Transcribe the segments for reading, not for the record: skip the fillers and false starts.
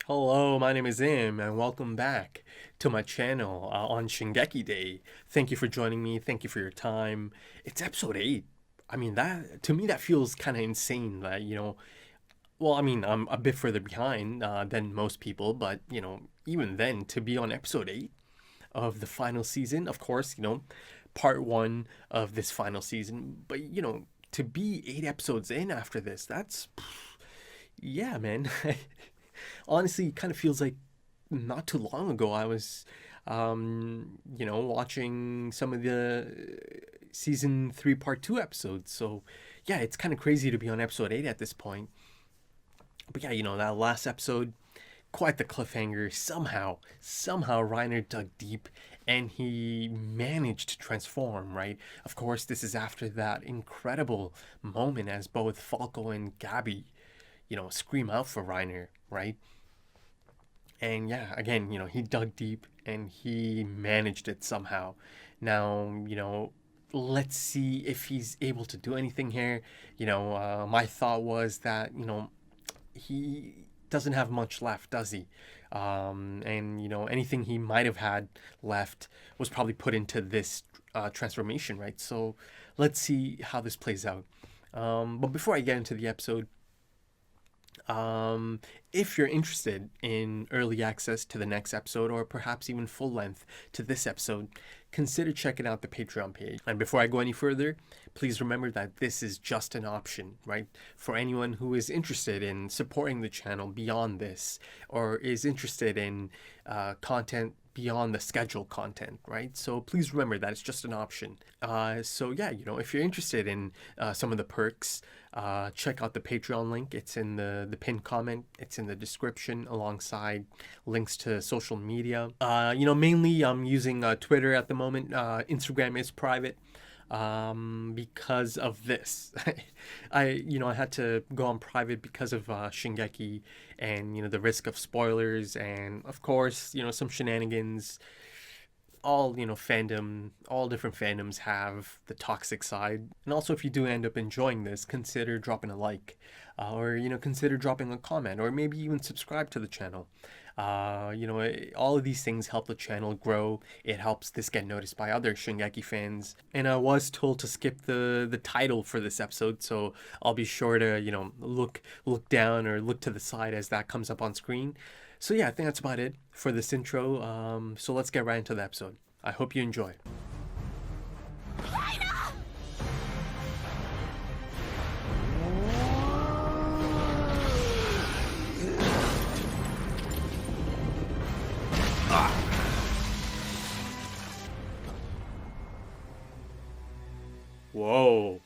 Hello, my name is Im, and welcome back to my channel on Shingeki Day. Thank you for joining me. Thank you for your time. It's episode 8. I mean, that to me that feels kind of insane that, well, I mean, I'm a bit further behind than most people, but, even then, to be on episode 8 of the final season, of course, part 1 of this final season, but, to be 8 episodes in after this, yeah, man. Honestly, it kind of feels like not too long ago I was, watching some of the season 3 part 2 episodes. So, yeah, it's kind of crazy to be on episode 8 at this point. But yeah, that last episode, quite the cliffhanger. Somehow Reiner dug deep and he managed to transform, right? Of course, this is after that incredible moment as both Falco and Gabi, scream out for Reiner, right? And yeah, again, he dug deep and he managed it somehow. Now, let's see if he's able to do anything here. My thought was that, he doesn't have much left, does he? And, anything he might have had left was probably put into this transformation, right? So let's see how this plays out. But before I get into the episode, if you're interested in early access to the next episode or perhaps even full length to this episode, consider checking out the Patreon page. And before I go any further, please remember that this is just an option, right? For anyone who is interested in supporting the channel beyond this or is interested in content beyond the scheduled content, right? So please remember that it's just an option. So yeah, if you're interested in some of the perks, check out the Patreon link. It's in the pinned comment. It's in the description alongside links to social media. Mainly I'm using Twitter at the moment. Instagram is private because of this. I had to go on private because of Shingeki and the risk of spoilers and of course some shenanigans. All fandom, all different fandoms have the toxic side. And also, if you do end up enjoying this, consider dropping a like, or consider dropping a comment, or maybe even subscribe to the channel. All of these things help the channel grow. It helps this get noticed by other Shingeki fans. And I was told to skip the title for this episode, so I'll be sure to look down or look to the side as that comes up on screen. So yeah, I think that's about it for this intro. So let's get right into the episode. I hope you enjoy. Whoa.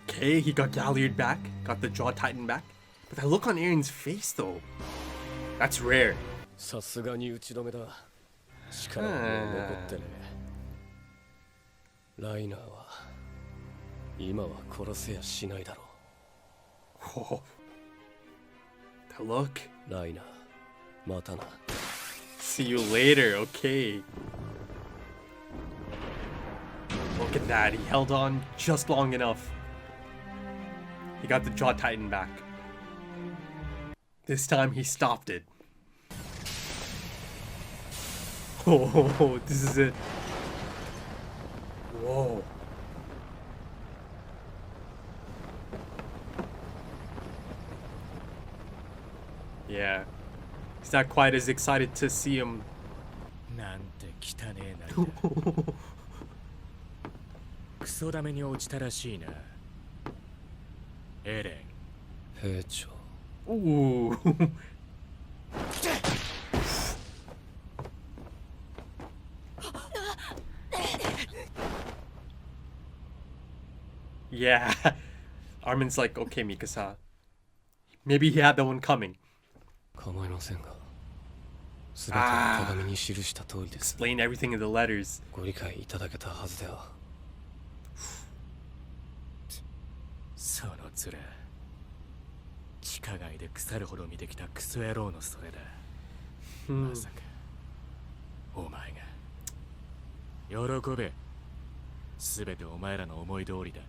Okay, he got gallered back, got the jaw tightened back. But that look on Eren's face though, that's rare. さすがに打ち止めだ。力はもう残ってね。ライナーは今は殺せやしないだろう。Whoa. That look. ライナー、またな。See you later, okay. Look at that, he held on just long enough. He got the jaw tightened back. This time he stopped it. Oh, this is it. Whoa. Yeah. He's not quite as excited to see him. なんて汚ねえな。クソダメに落ちたらしいな。エレン。兵長。Ooh. Yeah. Armin's like, okay, Mikasa. Maybe he had that one coming. 構いませんが、すべての手紙に記した通りです。Explain everything in the letters. ご理解いただけたはずでは。その面。地下街で腐るほど見てきたクソ野郎のそれだ。まさかお前が喜べ。すべてお前らの思い通りだ。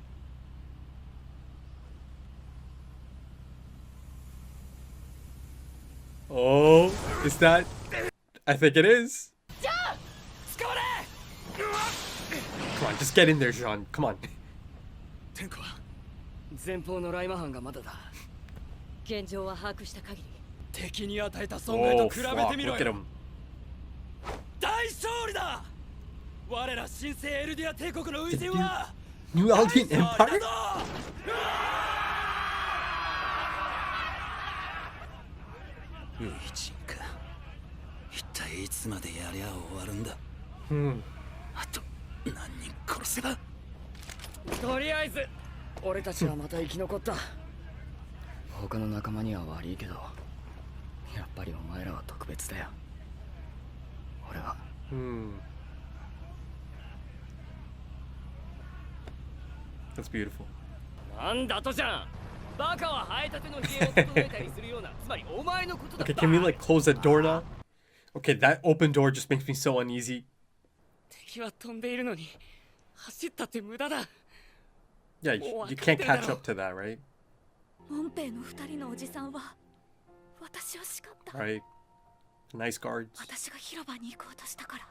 Oh, is that? I think it is. Come on, just get in there, Jean. Come on. 天子は前方のライマ班がまだだ。現状は把握した限り。敵に与えた損害と Oh 比べて fuck! みろ Look at よ。 him. 大勝利だ。我ら新生エルディア帝国の初陣は New 大 Eldian 勝利 Empire? だぞ。初陣か。一体いつまでやりゃ終わるんだ。Hmm. あと何人殺せば。とりあえず俺たちはまた生き残った。他の仲間には悪いけど、やっぱりお前らは特別だよ。俺は。Hmm. That's beautiful. なんだとじゃん。バカは生えたての家を整えたりするような、つまりお前のことだ。 Okay, can we like close that door now? Okay, that open door just makes me so uneasy. 敵は飛んでいるのに走ったって無駄だ。 Yeah, you can't catch up to that, right? 門兵の二人のおじさんは私を叱った。 Right. Nice guards. 私が広場に行こうとしたから。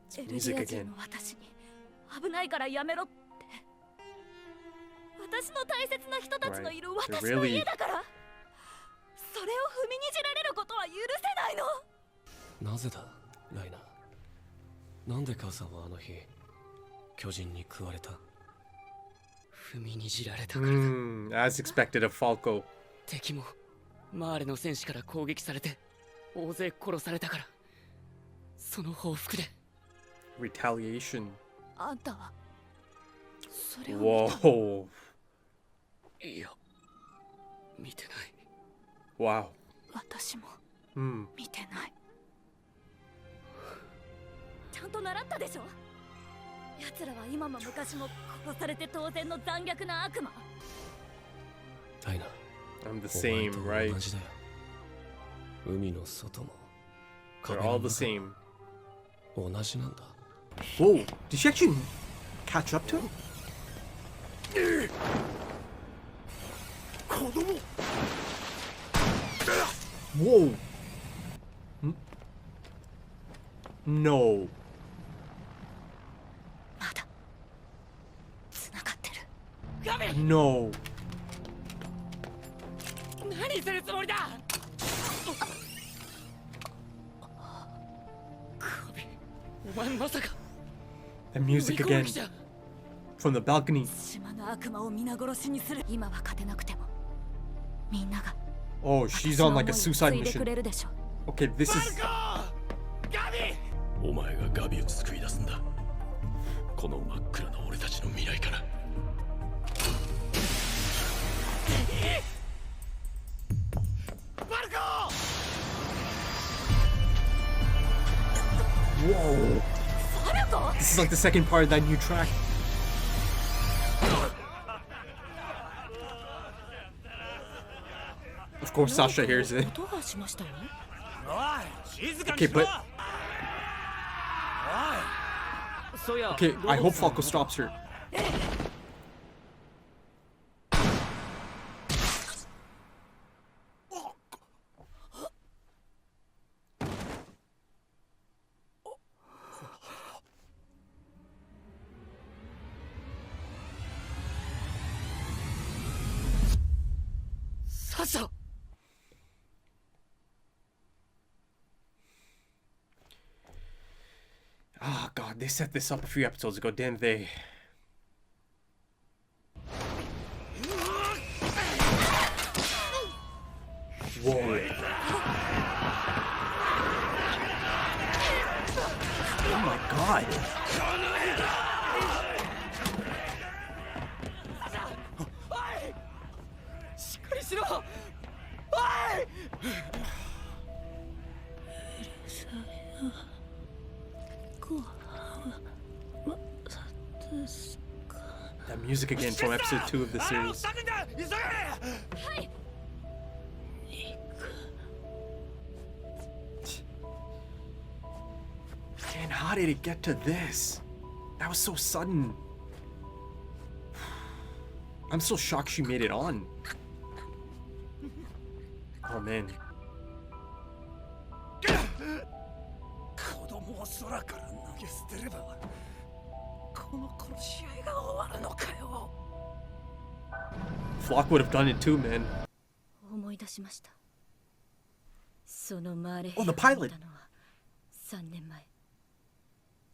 It's エルデ music ィア人 again. の私に危ないからやめろって。私の大切な人たちのいる Right. 私の家だから。それを踏みにじられることは許せないの。なぜだライナ。なんで母さんはあの日巨人に食われた。踏みにじられたからだ。 As expected of Falco. 敵もマーレの戦士から攻撃されて大勢殺されたから、その報復で。 Retaliation. あんたはそれを見た。 Whoa. いや、見てない。 Wow. 私も Hmm. 見てない。ちゃんと習ったでしょ。奴らは今も昔も殺されて当然の残虐な悪魔。ライナ。 I'm the お前 same, と right? 同じだよ。海の外も They're 壁 all の the 中 same. も同じなんだ。 Whoa. Did she actually catch up to him? Whoa. No. まだ繋がってる。ガビ、 No. 何するつもりだ。ガビ、お前まさか The music 乗り込む again 気じゃ。 from the balcony. 島の悪魔を皆殺しにする。今は勝てなくてもみんなが Oh, she's on like a 私の suicide 思いを継いでく mission. れるでしょ。 Okay, this is. ガビ。お前がガビを救い出すんだ。この真っ暗な俺たちの未来から。バルコ。 Whoa. ファルコ。 This is like the second part of that new track. Of course, Sasha hears it. 音がしましたよ。おい、静かに Okay, しろ。 but そうや。 okay, I hope Falco stops her. Sasha. Oh god, they set this up a few episodes ago, didn't they? Whoa. Oh my god. しっかりしろ。おい。 That music again from episode 2 of the あれを series. 探んだ。急げ。 Man, how did it get to this? That was so sudden. I'm so shocked she made it on. Oh man. を空から投げ捨てればこの殺し合いが終わるのかよ。 Flock would have done it too, man. 思い出しました。そのマーレ Oh, the pilot. たのは3年前。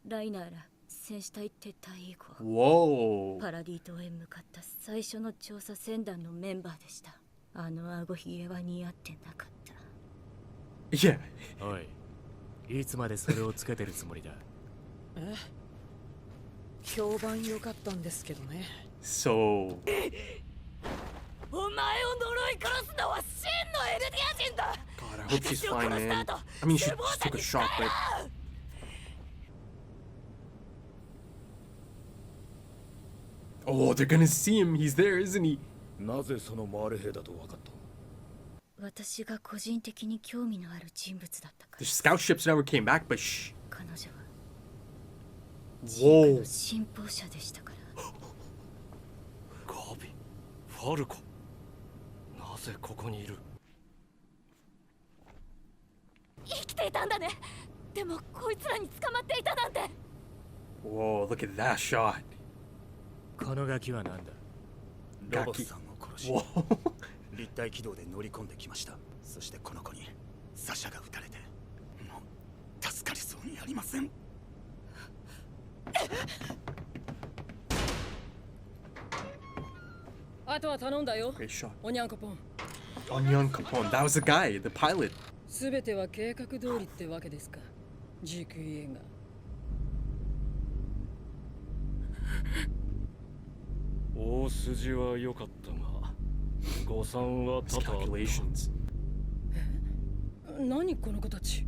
ライナーら戦士隊撤退以降、 Whoa. パラディ島へ向かった最初の調査船団のメンバーでした。あの顎ひげは似合ってなかった。Yeah. おい、いつまでそれをつけてるつもりだ。評判良かったんですけどね。So. お前を呪い殺すのは真のエルディア人だ。 God, I hope she's fine, man. I mean, she just took a shock, but. Oh, they're gonna see him. He's there, isn't he? なぜそのマーレ兵だと分かった？私が個人的に興味のある人物だったか The ら。 scout ships never came back, but shh. 彼女はジーク Whoa. の信奉者でしたから。ガビ、ファルコ、なぜここにいる？生きていたんだね。でもこいつらに捕まっていたなんて。 Whoa, look at that shot. このガキはなんだ？ロボスさんを殺し Whoa. 立体軌道で乗り込んできました。そしてこの子にサシャが撃たれてもう助かりそうにありません。あとは頼んだよ。 Great shot. おにゃんこぽん。 Onion Capone. That was the guy, the pilot. すべては計画通りってわけですか。ジークイエンが。大筋は良かったが、誤算は多々あった。 Miscalculations. 何この子たち。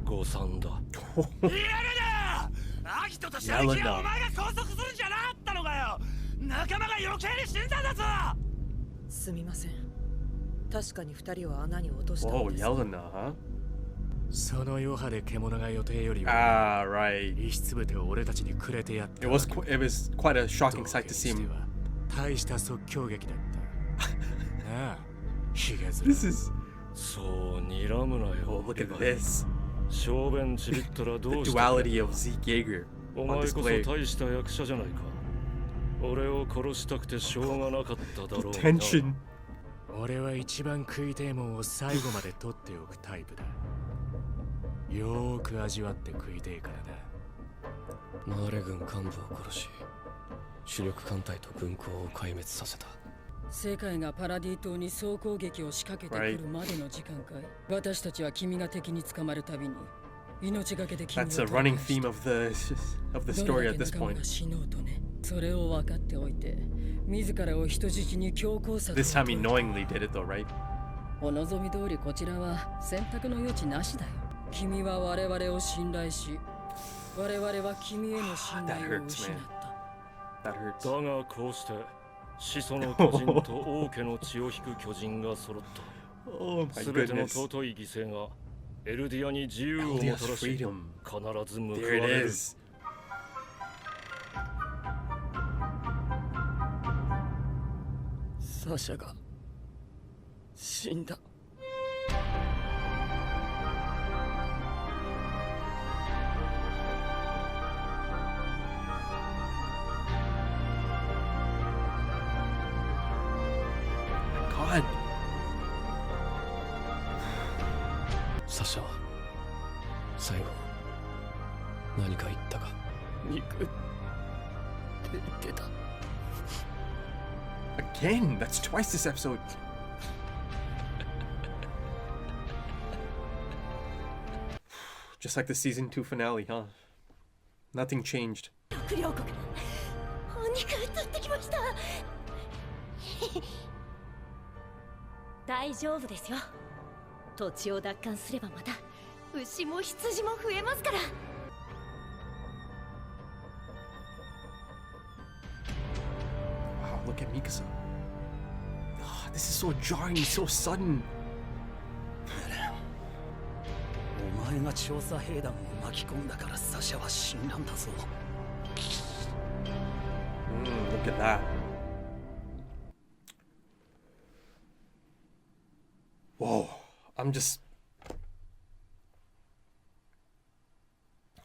誤算だ。やるな！アギトとシャイキはお前が拘束するんじゃなかったのかよ。仲間が余計に死んだんだぞ。すみません。確かに二人を穴に落とした Whoa, のです。 Yelena, huh? その余波で獣が予定よりは Ah, right. 遺失部を俺たちにくれてやった。 It was quite a shocking sight to see him. 大した即興劇だった。なあ、ヒゲズラ。 This is. そう睨むな Oh, よ。 look at this. 小便ちびったらど The うした？ duality of Zeke Yeager お on 前こそ display. 大した役者じゃないか。俺を殺したくてしょうがなかっただろうな。 Tension. 俺は一番食いてえもんを最後まで取っておくタイプだ。よーく味わって食いてえからな。マーレ軍幹部を殺し、主力艦隊と軍港を壊滅させた。世界がパラディ島に総攻撃を仕掛けてくるまでの時間かい。私たちは君が敵に捕まるたびに命がけで君を That's a running theme of the story at this どれだけ仲間 point. が死のうとね。それを分かっておいて、自らを人質に強行策を This time he 取る knowingly did it though, right? お望み通りこちらは選択の余地なしだよ。君は我々を信頼し、我々は君への信 That 頼を hurts, 失っ man. た。 That hurts. だがこうして始祖の巨人と王家の血を引く巨人が揃った。 Oh my すべての goodness. 尊い犠牲がエルディアに自由をもたら Eldia's し、 freedom. 必ず報わ There れ it る。 is. サシャが死んだ。God. サシャは最後何か言ったか？肉って言ってた。 Again, that's twice this episode. Just like the season 2 finale, huh? Nothing changed. 食料国お肉移ってきました。大丈夫ですよ。土地を奪還すればまた牛も羊も増えますから。 Wow, look at Mikasa. Ah, this is so jarring, so sudden. お前が調査兵団を巻き込んだからサシャは死んだんだぞ。 Look at that. Whoa, I'm just...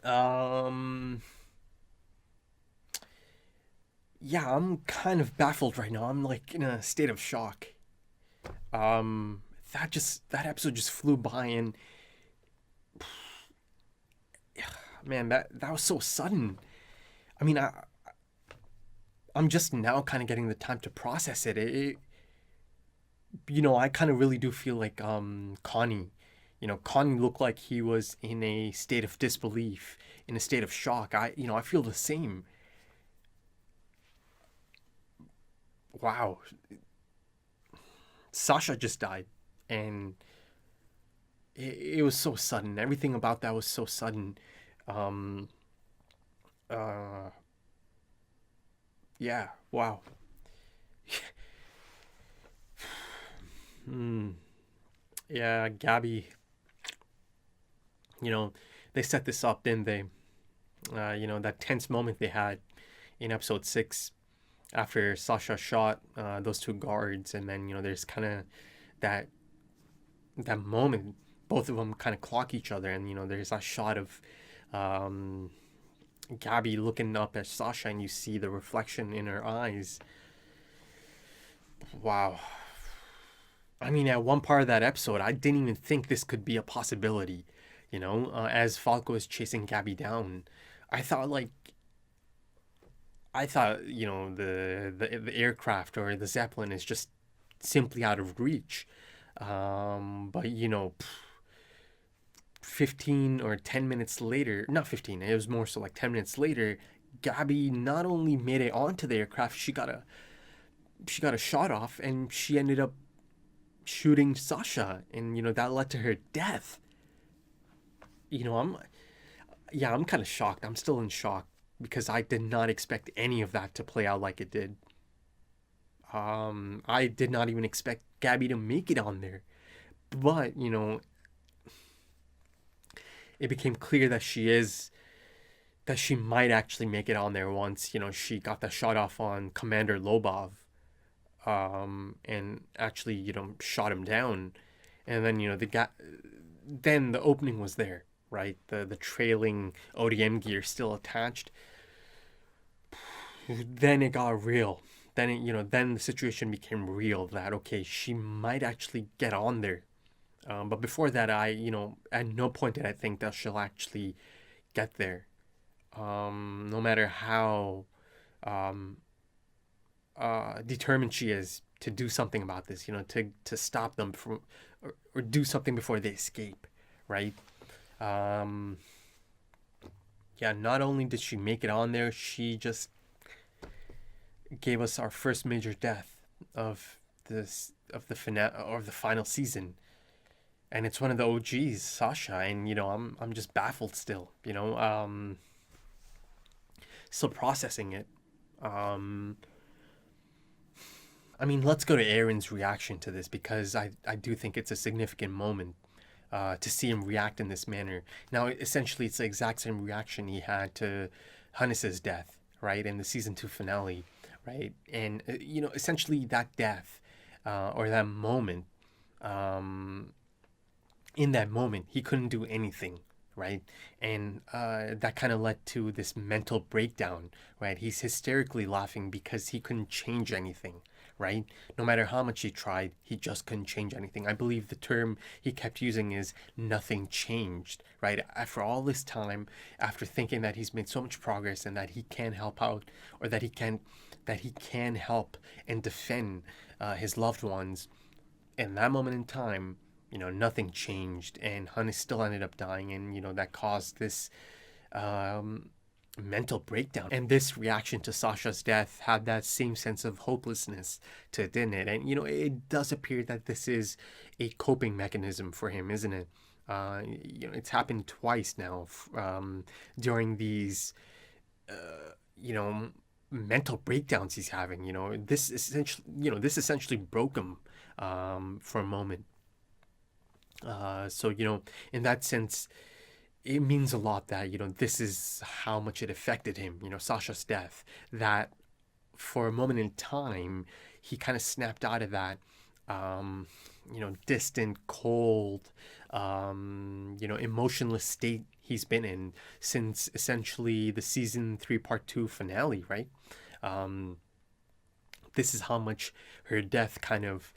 Yeah, I'm kind of baffled right now. I'm like in a state of shock. That episode just flew by, and man, that was so sudden. I mean, I'm just now kind of getting the time to process it. I kind of really do feel like Connie. Connie looked like he was in a state of disbelief, in a state of shock. I feel the same. Wow. Sasha just died, and it was so sudden. Everything about that was so sudden. Um, uh, yeah, wow. Hmm. Yeah, Gabi, they set this up, didn't they? That tense moment they had in episode 6 after Sasha shot those two guards, and then there's kind of that moment, both of them kind of clock each other, and there's that shot of Gabi looking up at Sasha, and you see the reflection in her eyes. Wow. I mean, at one part of that episode, I didn't even think this could be a possibility. As Falco is chasing Gabi down, I thought the aircraft or the Zeppelin is just simply out of reach. But 15 or 10 minutes later, not 15, it was more so like 10 minutes later, Gabi not only made it onto the aircraft, she got a shot off, and she ended up shooting Sasha, and that led to her death. I'm kind of shocked. I'm still in shock because I did not expect any of that to play out like it did. I did not even expect Gabi to make it on there, but it became clear that she might actually make it on there once she got the shot off on Commander Lobov, and actually shot him down, and then then the opening was there, right? The trailing ODM gear still attached. Then it got real. Then the situation became real that okay, she might actually get on there. But before that, at no point did I think that she'll actually get there. No matter how determined she is to do something about this, to stop them from, or do something before they escape, right? Yeah, not only did she make it on there, she just gave us our first major death of the final season, and it's one of the OGs, Sasha, and I'm just baffled still, still processing it. I mean, let's go to Eren's reaction to this, because I do think it's a significant moment to see him react in this manner. Now, essentially, it's the exact same reaction he had to Hannes' death, right, in the season 2 finale, right? And essentially that death, or that moment, in that moment he couldn't do anything, right? And that kind of led to this mental breakdown, right? He's hysterically laughing because he couldn't change anything, right? No matter how much he tried, he just couldn't change anything. I believe the term he kept using is nothing changed, right? After all this time, after thinking that he's made so much progress and that he can help out, or that he can help and defend his loved ones, in that moment in time, nothing changed, and Hannes still ended up dying, and that caused this mental breakdown. And this reaction to Sasha's death had that same sense of hopelessness to it, didn't it? And it does appear that this is a coping mechanism for him, isn't it? It's happened twice now during these mental breakdowns he's having. This essentially broke him for a moment. So in that sense, it means a lot that this is how much it affected him, Sasha's death, that for a moment in time he kind of snapped out of that distant, cold emotionless state he's been in since essentially the season 3 part 2 finale, right? This is how much her death kind of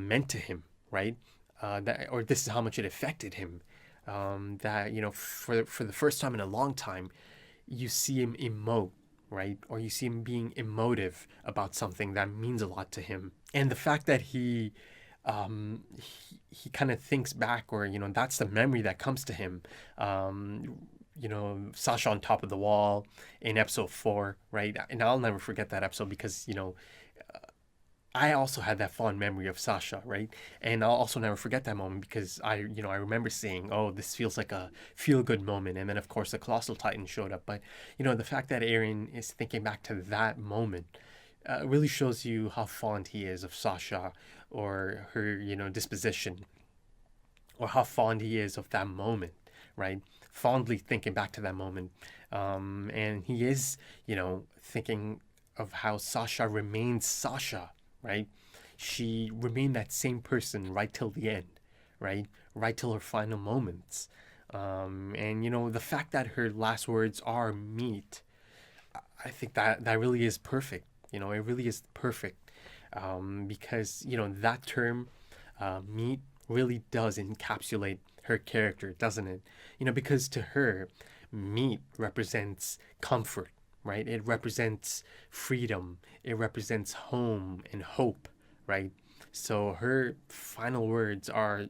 meant to him, right? Or this is how much it affected him. That, for the first time in a long time, you see him emote, right? Or you see him being emotive about something that means a lot to him. And the fact that he kind of thinks back, or, that's the memory that comes to him. Sasha on top of the wall in episode 4, right? And I'll never forget that episode because, I also had that fond memory of Sasha, right? And I'll also never forget that moment because I remember saying, oh, this feels like a feel-good moment. And then, of course, the Colossal Titan showed up. But, the fact that Eren is thinking back to that moment really shows you how fond he is of Sasha, or her, disposition, or how fond he is of that moment, right? Fondly thinking back to that moment. And he is, thinking of how Sasha remains Sasha, right? She remained that same person right till the end, right? Right till her final moments. And, the fact that her last words are meat, I think that really is perfect. It really is perfect. Because, that term, meat, really does encapsulate her character, doesn't it? Because to her, meat represents comfort, right? It represents freedom. It represents home and hope, right? So her final words are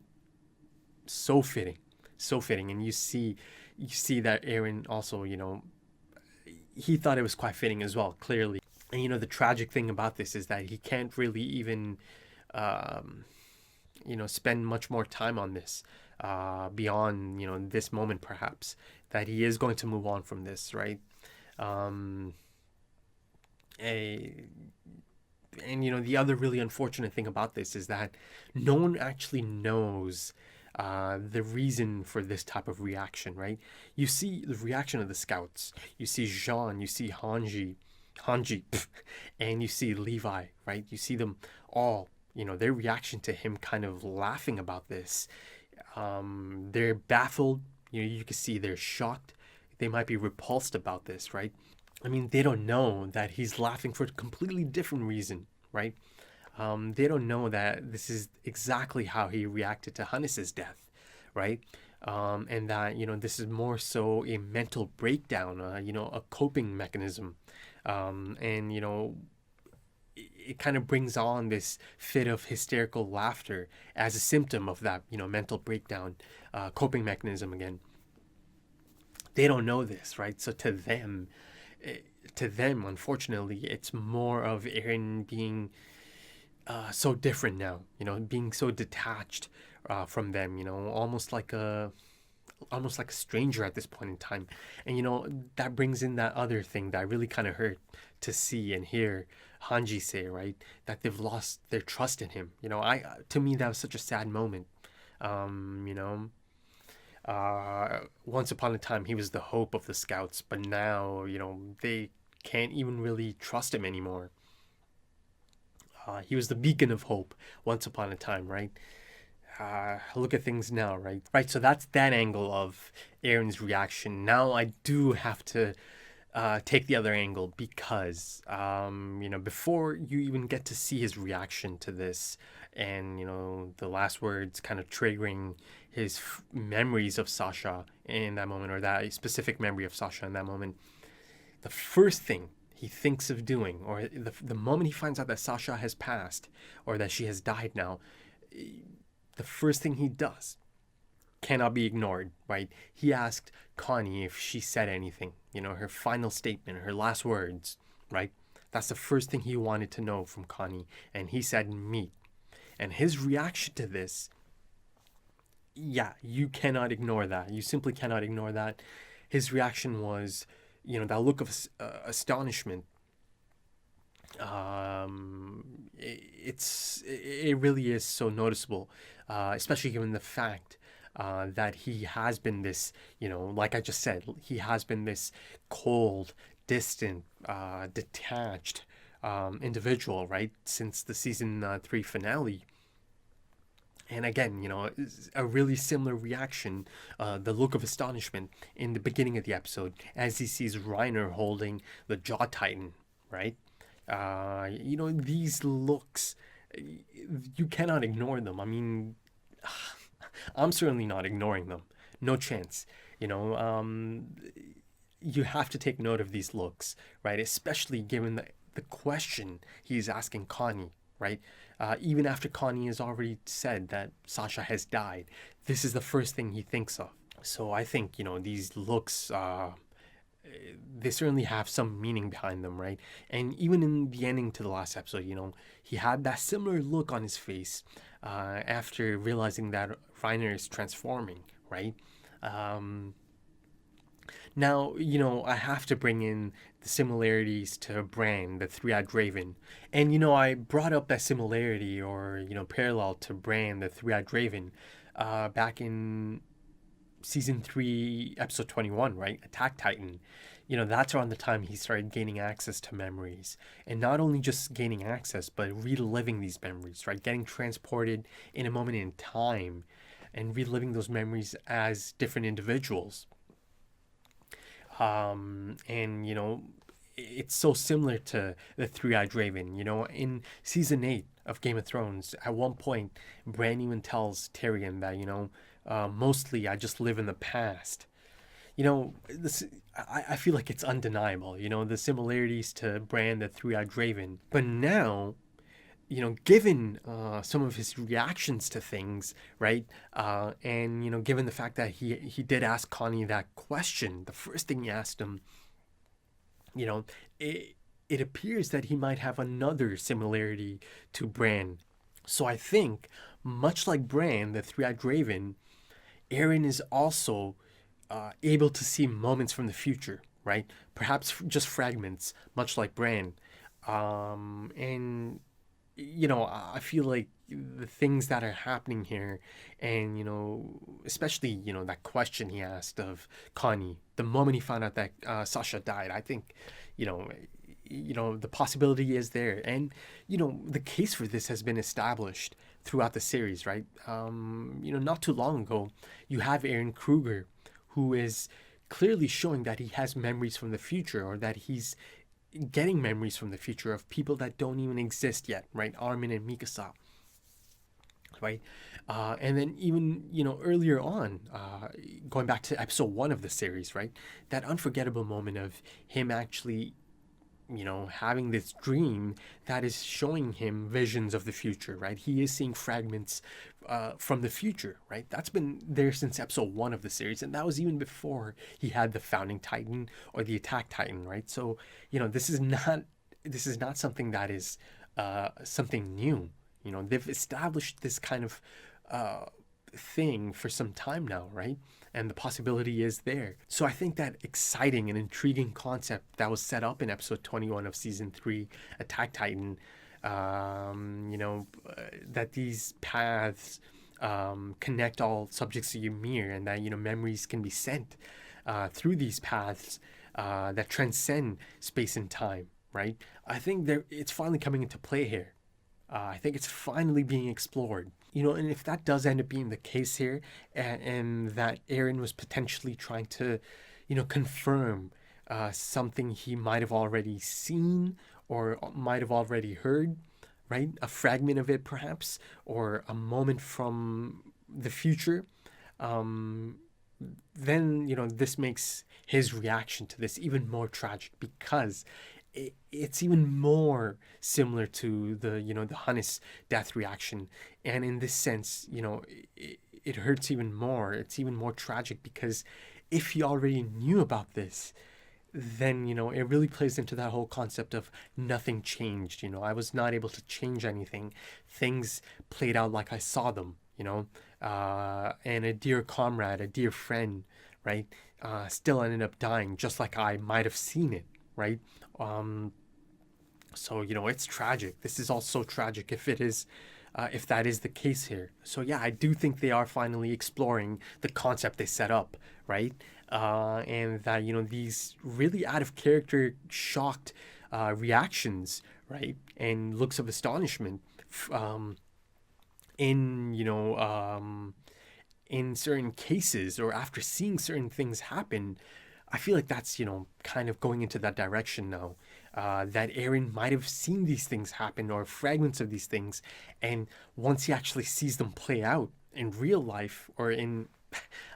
so fitting, so fitting. And you see that Eren also, he thought it was quite fitting as well, clearly. And, the tragic thing about this is that he can't really even, spend much more time on this beyond, this moment, perhaps, that he is going to move on from this, right? And the other really unfortunate thing about this is that no one actually knows the reason for this type of reaction, right? You see the reaction of the scouts. You see Jean, you see Hanji, and you see Levi, right? You see them all, their reaction to him kind of laughing about this. They're baffled. You can see they're shocked. They might be repulsed about this, right? I mean, they don't know that he's laughing for a completely different reason, right? They don't know that this is exactly how he reacted to Hannes' death, right? And that, this is more so a mental breakdown, a coping mechanism. And, it kind of brings on this fit of hysterical laughter as a symptom of that, mental breakdown, coping mechanism again. They don't know this, right? So to them, unfortunately, it's more of Eren being so different now, being so detached from them, almost like a stranger at this point in time. And, that brings in that other thing that really kind of hurt to see and hear Hanji say, right? That they've lost their trust in him. To me, that was such a sad moment. Once upon a time, he was the hope of the scouts, but now, they can't even really trust him anymore. He was the beacon of hope once upon a time, right? Look at things now, right? Right, so that's that angle of Eren's reaction. Now I do have to take the other angle because, before you even get to see his reaction to this and, the last words kind of triggering his memories of Sasha in that moment, or that specific memory of Sasha in that moment, the first thing he thinks of doing, or the moment he finds out that Sasha has passed or that she has died now, the first thing he does cannot be ignored, right? He asked Connie if she said anything, her final statement, her last words, right? That's the first thing he wanted to know from Connie, and he said meat. And his reaction to this, yeah, you cannot ignore that. You simply cannot ignore that. His reaction was, that look of astonishment. It really is so noticeable, especially given the fact that he has been this, like I just said, he has been this cold, distant, detached individual, right, since the season 3 finale. And again, a really similar reaction, the look of astonishment in the beginning of the episode as he sees Reiner holding the Jaw Titan, right? These looks, you cannot ignore them. I mean, I'm certainly not ignoring them. No chance. You have to take note of these looks, right? Especially given the question he's asking Connie, right? Even after Connie has already said that Sasha has died, this is the first thing he thinks of. So I think, these looks, they certainly have some meaning behind them, right? And even in the ending to the last episode, he had that similar look on his face after realizing that Reiner is transforming, right? Now, I have to bring in the similarities to Bran, the three-eyed raven. And, I brought up that similarity or, parallel to Bran, the three-eyed raven, back in season 3, episode 21, right? Attack Titan. That's around the time he started gaining access to memories. And not only just gaining access, but reliving these memories, right? Getting transported in a moment in time and reliving those memories as different individuals. And it's so similar to the three-eyed raven. In season 8 of Game of Thrones, at one point Bran even tells Tyrion that mostly I just live in the past. This, I feel like it's undeniable, the similarities to Bran the three-eyed raven. But now, given some of his reactions to things, right? And, given the fact that he did ask Connie that question, the first thing he asked him, it appears that he might have another similarity to Bran. So I think, much like Bran, the three-eyed raven, Eren is also able to see moments from the future, right? Perhaps just fragments, much like Bran. And I feel like the things that are happening here and, especially, that question he asked of Connie, the moment he found out that Sasha died, I think, the possibility is there. And, the case for this has been established throughout the series, right? Not too long ago, you have Eren Kruger, who is clearly showing that he has memories from the future or that he's getting memories from the future of people that don't even exist yet, right? Armin and Mikasa, right? And then even, earlier on, going back to episode 1 of the series, right? That unforgettable moment of him actually, having this dream that is showing him visions of the future, right? He is seeing fragments from the future, right? That's been there since episode 1 of the series, and that was even before he had the Founding Titan or the Attack Titan, right? So, this is not something that is something new. They've established this kind of thing for some time now, right? And the possibility is there. So I think that exciting and intriguing concept that was set up in episode 21 of season 3, Attack Titan, that these paths connect all subjects to Ymir, and that, memories can be sent through these paths that transcend space and time, right? I think it's finally coming into play here. I think it's finally being explored. And if that does end up being the case here, and that Eren was potentially trying to, confirm something he might have already seen or might have already heard, right? A fragment of it, perhaps, or a moment from the future, then, this makes his reaction to this even more tragic, because it's even more similar to the the Hannes death reaction, and in this sense, it hurts even more. It's even more tragic because if he already knew about this, then it really plays into that whole concept of nothing changed. I was not able to change anything. Things played out like I saw them. And a dear comrade, a dear friend, right, still ended up dying just like I might have seen it, right? So, it's tragic. This is all so tragic if it is, if that is the case here. So, yeah, I do think they are finally exploring the concept they set up, right? And that, these really out of character, shocked reactions, right? And looks of astonishment in, in certain cases, or after seeing certain things happen, I feel like that's, kind of going into that direction now. That Eren might have seen these things happen, or fragments of these things, and once he actually sees them play out in real life, or in,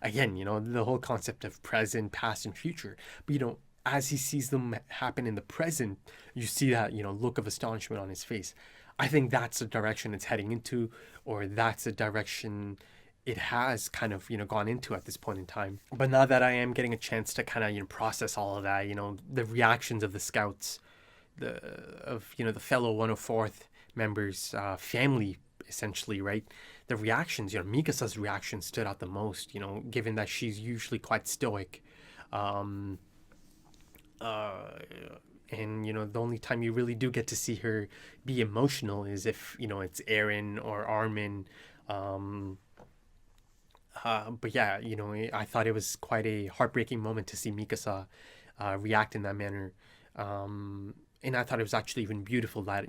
again, the whole concept of present, past, and future, but as he sees them happen in the present, you see that, look of astonishment on his face. I think that's the direction it's heading into, or that's the direction it has kind of, gone into at this point in time. But now that I am getting a chance to kind of, process all of that, the reactions of the scouts, the fellow 104th members, family, essentially, right? The reactions, Mikasa's reaction stood out the most, given that she's usually quite stoic. And, the only time you really do get to see her be emotional is if, it's Eren or Armin. But yeah, I thought it was quite a heartbreaking moment to see Mikasa react in that manner. And I thought it was actually even beautiful that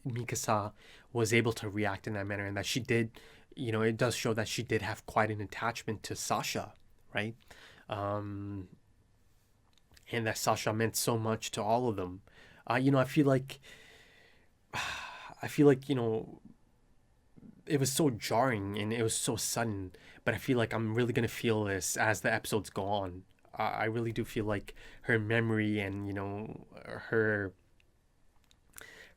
Mikasa was able to react in that manner, and that she did, it does show that she did have quite an attachment to Sasha, right? And that Sasha meant so much to all of them. I feel like, it was so jarring and it was so sudden, but I feel like I'm really going to feel this as the episodes go on. I really do feel like her memory and,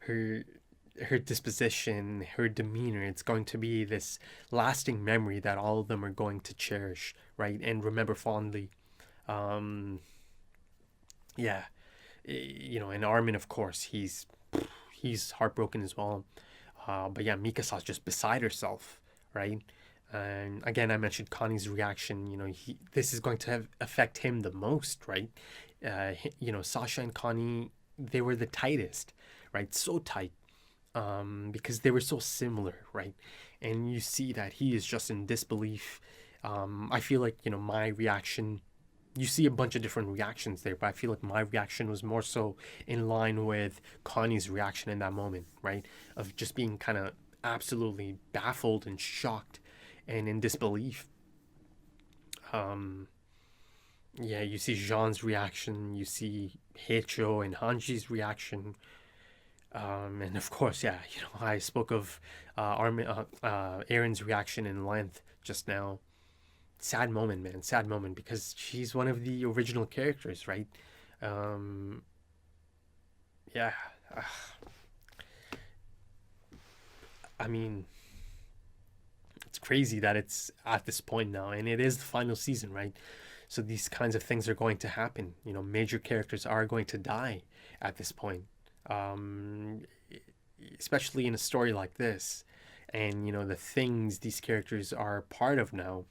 her disposition, her demeanor, it's going to be this lasting memory that all of them are going to cherish, right? And remember fondly. Yeah, and Armin, of course, he's heartbroken as well. But yeah, Mikasa's just beside herself, right? And again, I mentioned Connie's reaction. This is going to affect him the most, right? Sasha and Connie, they were the tightest, right? So tight, because they were so similar, right? And you see that he is just in disbelief. I feel like, my reaction, you see a bunch of different reactions there, but I feel like my reaction was more so in line with Connie's reaction in that moment, right? Of just being kind of absolutely baffled and shocked and in disbelief. Yeah, you see Jean's reaction, you see Heicho and Hanji's reaction. And of course, yeah, I spoke of Eren's reaction in length just now. Sad moment, man. Sad moment, because she's one of the original characters, right? Yeah. I mean, it's crazy that it's at this point now, and it is the final season, right? So these kinds of things are going to happen. Major characters are going to die at this point, especially in a story like this. And, the things these characters are part of now.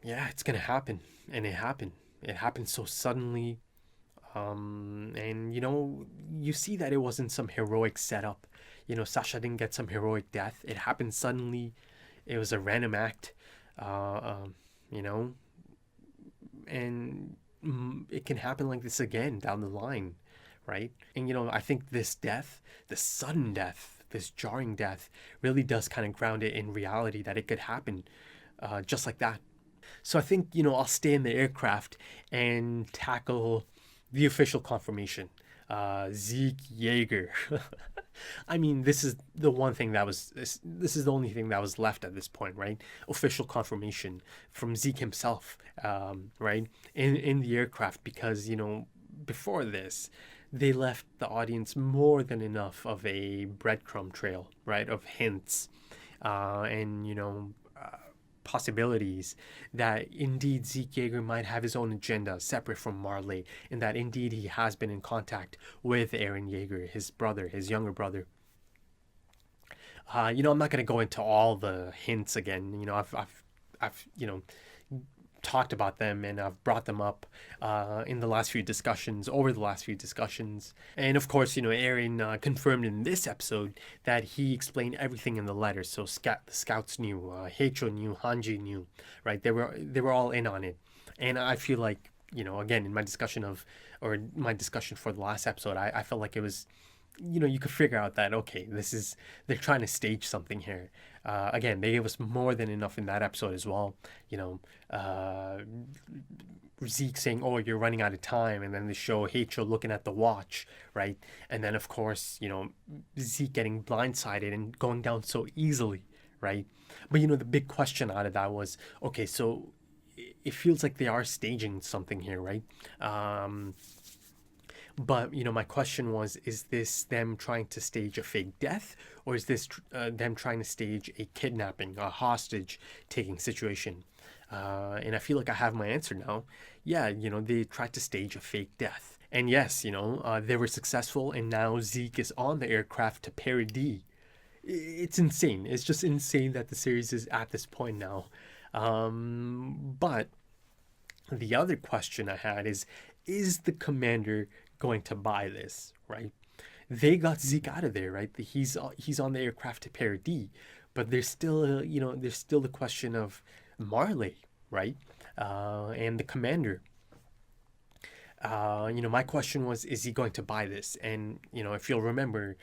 Yeah, it's going to happen. And it happened. It happened so suddenly. And, you see that it wasn't some heroic setup. Sasha didn't get some heroic death. It happened suddenly. It was a random act, and it can happen like this again down the line, right? And, I think this death, this sudden death, this jarring death really does kind of ground it in reality that it could happen just like that. So I think, I'll stay in the aircraft and tackle the official confirmation. Zeke Yeager. I mean, this is the only thing that was left at this point, right? Official confirmation from Zeke himself, right? In the aircraft, because, before this, they left the audience more than enough of a breadcrumb trail, right? Of hints, and, possibilities that indeed Zeke Yeager might have his own agenda separate from Marley, and that indeed he has been in contact with Eren Yeager, his brother, his younger brother. I'm not going to go into all the hints again. I've talked about them, and I've brought them up over the last few discussions. And of course, Eren confirmed in this episode that he explained everything in the letter. So the scouts knew, Heicho knew, Hanji knew, right? They were all in on it. And I feel like, again, in my discussion for the last episode, I felt like it was you could figure out that, okay, they're trying to stage something here. Again, they gave us more than enough in that episode as well. Zeke saying, "Oh, you're running out of time," and then they show Heicho looking at the watch, right? And then of course, Zeke getting blindsided and going down so easily, right? But the big question out of that was, okay, so it feels like they are staging something here, right? But my question was, is this them trying to stage a fake death, or is this them trying to stage a kidnapping, a hostage taking situation? And I feel like I have my answer now. Yeah, they tried to stage a fake death. And yes, they were successful, and now Zeke is on the aircraft to Paradis. It's insane. It's just insane that the series is at this point now. But the other question I had is the commander going to buy this, right? They got Zeke out of there, right? He's on the aircraft to Paradis, but there's still the question of Marley, right? And the commander. My question was, is he going to buy this? And if you'll remember,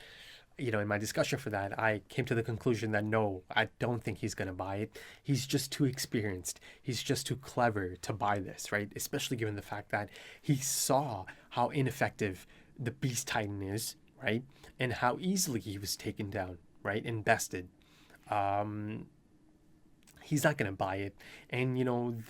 in my discussion for that, I came to the conclusion that no, I don't think he's going to buy it. He's just too experienced. He's just too clever to buy this, right? Especially given the fact that he saw how ineffective the Beast Titan is, right? And how easily he was taken down, right? And bested. He's not going to buy it. And,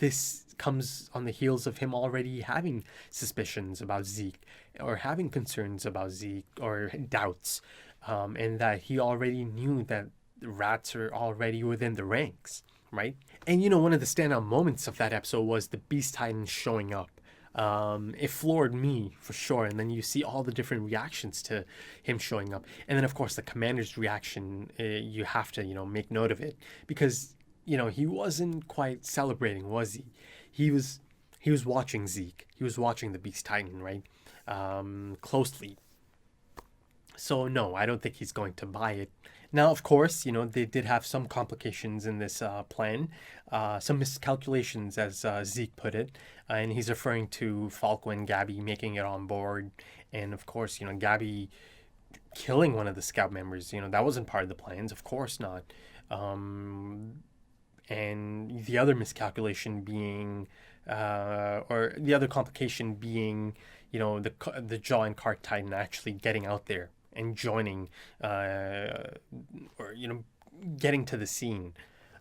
this comes on the heels of him already having suspicions about Zeke, or having concerns about Zeke, or doubts. And that he already knew that the rats are already within the ranks, right? And one of the standout moments of that episode was the Beast Titan showing up. It floored me for sure. And then you see all the different reactions to him showing up, and then of course the commander's reaction. You have to make note of it, because he wasn't quite celebrating, was he? He was watching Zeke. He was watching the Beast Titan, right? Closely. So no, I don't think he's going to buy it. Now, of course, they did have some complications in this plan, some miscalculations, as Zeke put it, and he's referring to Falco and Gabi making it on board, and of course, Gabi killing one of the scout members. That wasn't part of the plans, of course not. And the other miscalculation being, or the other complication being, the Jaw and Cart Titan actually getting out there and joining, or getting to the scene.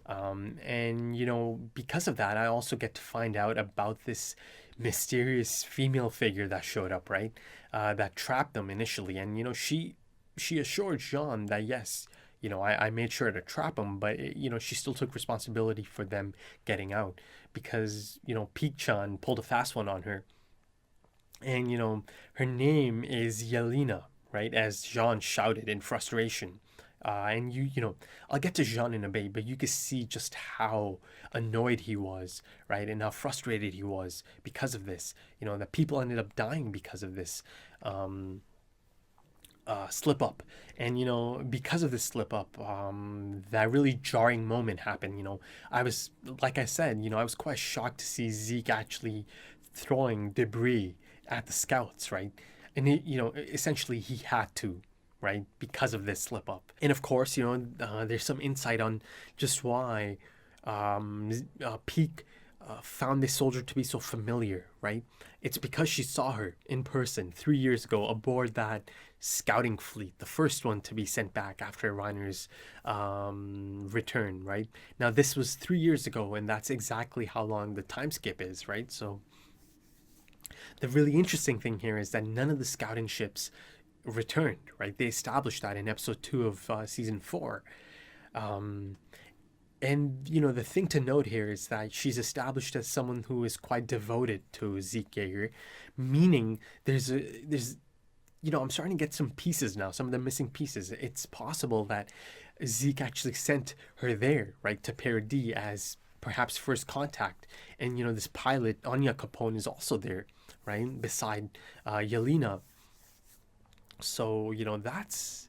And because of that, I also get to find out about this mysterious female figure that showed up, right? That trapped them initially. And she assured Jean that yes, I made sure to trap him, but she still took responsibility for them getting out, because Peak-chan pulled a fast one on her. And her name is Yelena, right? As Jean shouted in frustration. And I'll get to Jean in a bit, but you could see just how annoyed he was, right? And how frustrated he was because of this. That people ended up dying because of this slip up. And because of this slip up, that really jarring moment happened. I was, like I said, I was quite shocked to see Zeke actually throwing debris at the scouts, right? And essentially he had to, right, because of this slip up. And of course, there's some insight on just why Peak found this soldier to be so familiar, right? It's because she saw her in person 3 years ago aboard that scouting fleet, the first one to be sent back after Reiner's return, right? Now, this was 3 years ago, and that's exactly how long the time skip is, right? So the really interesting thing here is that none of the scouting ships returned, right? They established that in episode 2 of season 4. And the thing to note here is that she's established as someone who is quite devoted to Zeke Yeager, meaning there's I'm starting to get some pieces now, some of the missing pieces. It's possible that Zeke actually sent her there, right, to Paradis as perhaps first contact. And this pilot Anya Capone is also there, right, beside Yelena. So that's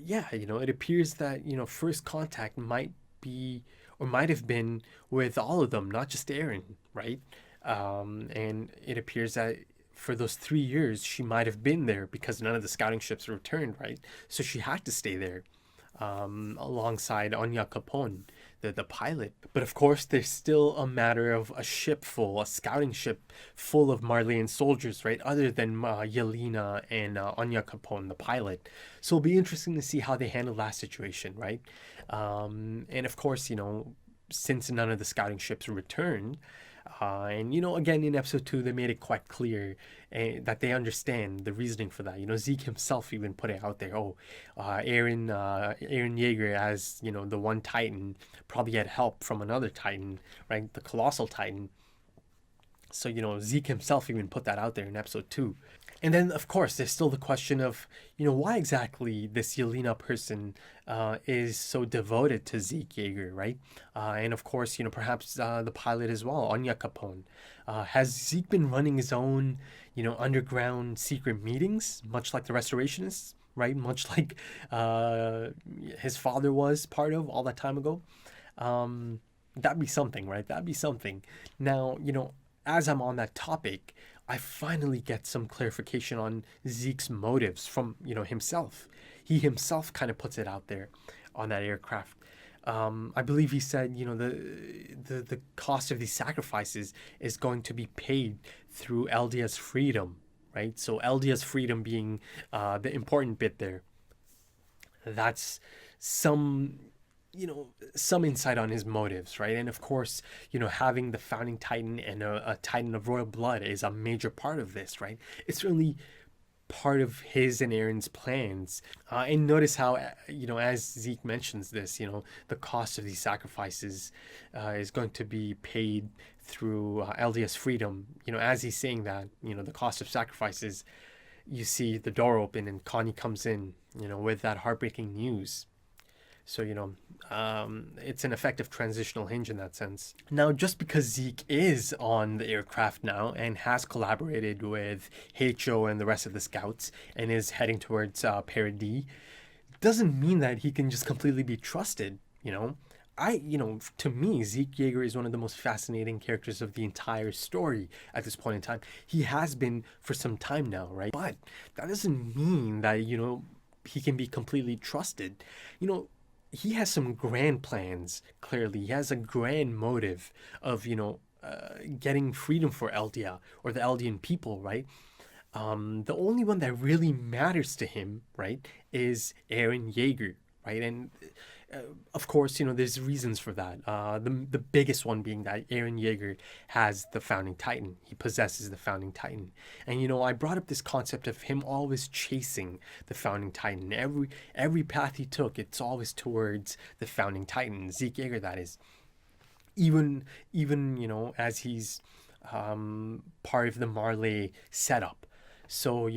it appears that first contact might be, or might have been, with all of them, not just Eren, right? And it appears that for those 3 years, she might have been there because none of the scouting ships returned, right? So she had to stay there alongside Anya Capone, the pilot. But of course, there's still a matter of a scouting ship full of Marleyan soldiers, right? Other than Yelena and Anya Capone, the pilot. So it'll be interesting to see how they handle that situation, right? And of course, since none of the scouting ships returned, and again in episode 2 they made it quite clear that they understand the reasoning for that. Zeke himself even put it out there. Eren Yeager, as the one Titan, probably had help from another Titan, right? The Colossal Titan. So Zeke himself even put that out there in episode 2. And then, of course, there's still the question of, why exactly this Yelena person is so devoted to Zeke Yeager, right? And of course, perhaps the pilot as well, Anya Capone. Has Zeke been running his own, underground secret meetings, much like the Restorationists, right? Much like his father was part of all that time ago? That'd be something, right? That'd be something. Now, as I'm on that topic, I finally get some clarification on Zeke's motives from, himself. He himself kind of puts it out there on that aircraft. I believe he said, the cost of these sacrifices is going to be paid through Eldia's freedom, right? So Eldia's freedom being the important bit there. That's some insight on his motives, right? And of course, having the founding Titan and a Titan of royal blood is a major part of this, right? It's really part of his and Eren's plans. And notice how, as Zeke mentions this, the cost of these sacrifices is going to be paid through Eldia's freedom. As he's saying that, the cost of sacrifices, you see the door open and Connie comes in, with that heartbreaking news. So, it's an effective transitional hinge in that sense. Now, just because Zeke is on the aircraft now and has collaborated with Heicho and the rest of the scouts and is heading towards Paradis, doesn't mean that he can just completely be trusted, to me, Zeke Yeager is one of the most fascinating characters of the entire story at this point in time. He has been for some time now, right? But that doesn't mean that, he can be completely trusted. He has some grand plans, clearly. He has a grand motive of, getting freedom for Eldia or the Eldian people, right? The only one that really matters to him, right, is Eren Yeager, right? And of course, there's reasons for that. The biggest one being that Eren Yeager has the founding Titan. He possesses the founding Titan. And, I brought up this concept of him always chasing the founding Titan. Every path he took, it's always towards the founding Titan, Zeke Yeager, that is. Even as he's part of the Marley setup. So,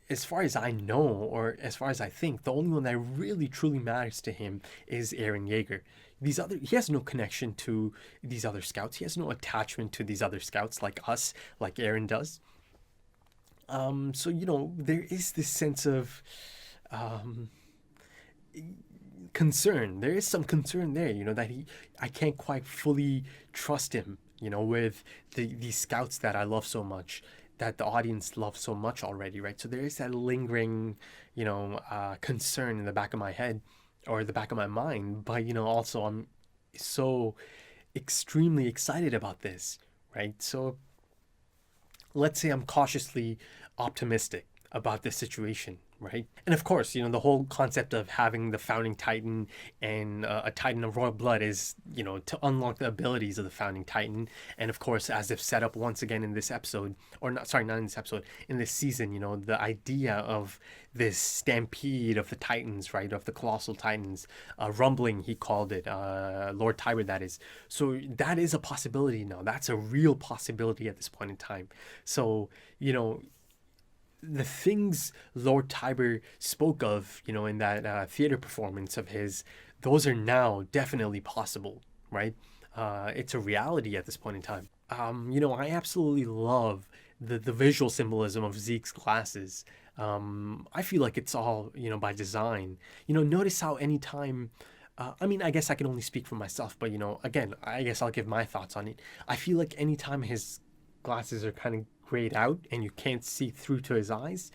as far as I know, or as far as I think, the only one that really truly matters to him is Eren Yeager. He has no connection to these other scouts. He has no attachment to these other scouts like us, like Eren does. So, there is this sense of concern. There is some concern there, that I can't quite fully trust him, with these scouts that I love so much, that the audience loves so much already, right? So there is that lingering, concern in the back of my head or the back of my mind. But, also I'm so extremely excited about this, right? So let's say I'm cautiously optimistic about this situation, right? And of course, the whole concept of having the founding Titan and a Titan of royal blood is, to unlock the abilities of the founding Titan. And of course, as if set up once again in this episode, not in this episode, in this season, the idea of this stampede of the Titans, right? Of the colossal Titans, rumbling, he called it, Lord Tiber, that is. So that is a possibility now. That's a real possibility at this point in time. So, the things Lord Tiber spoke of, in that theater performance of his, those are now definitely possible, right? It's a reality at this point in time. I absolutely love the visual symbolism of Zeke's glasses. I feel like it's all, by design. Notice how anytime, I guess I can only speak for myself, but, again, I guess I'll give my thoughts on it. I feel like anytime his glasses are kind of grayed out and you can't see through to his eyes,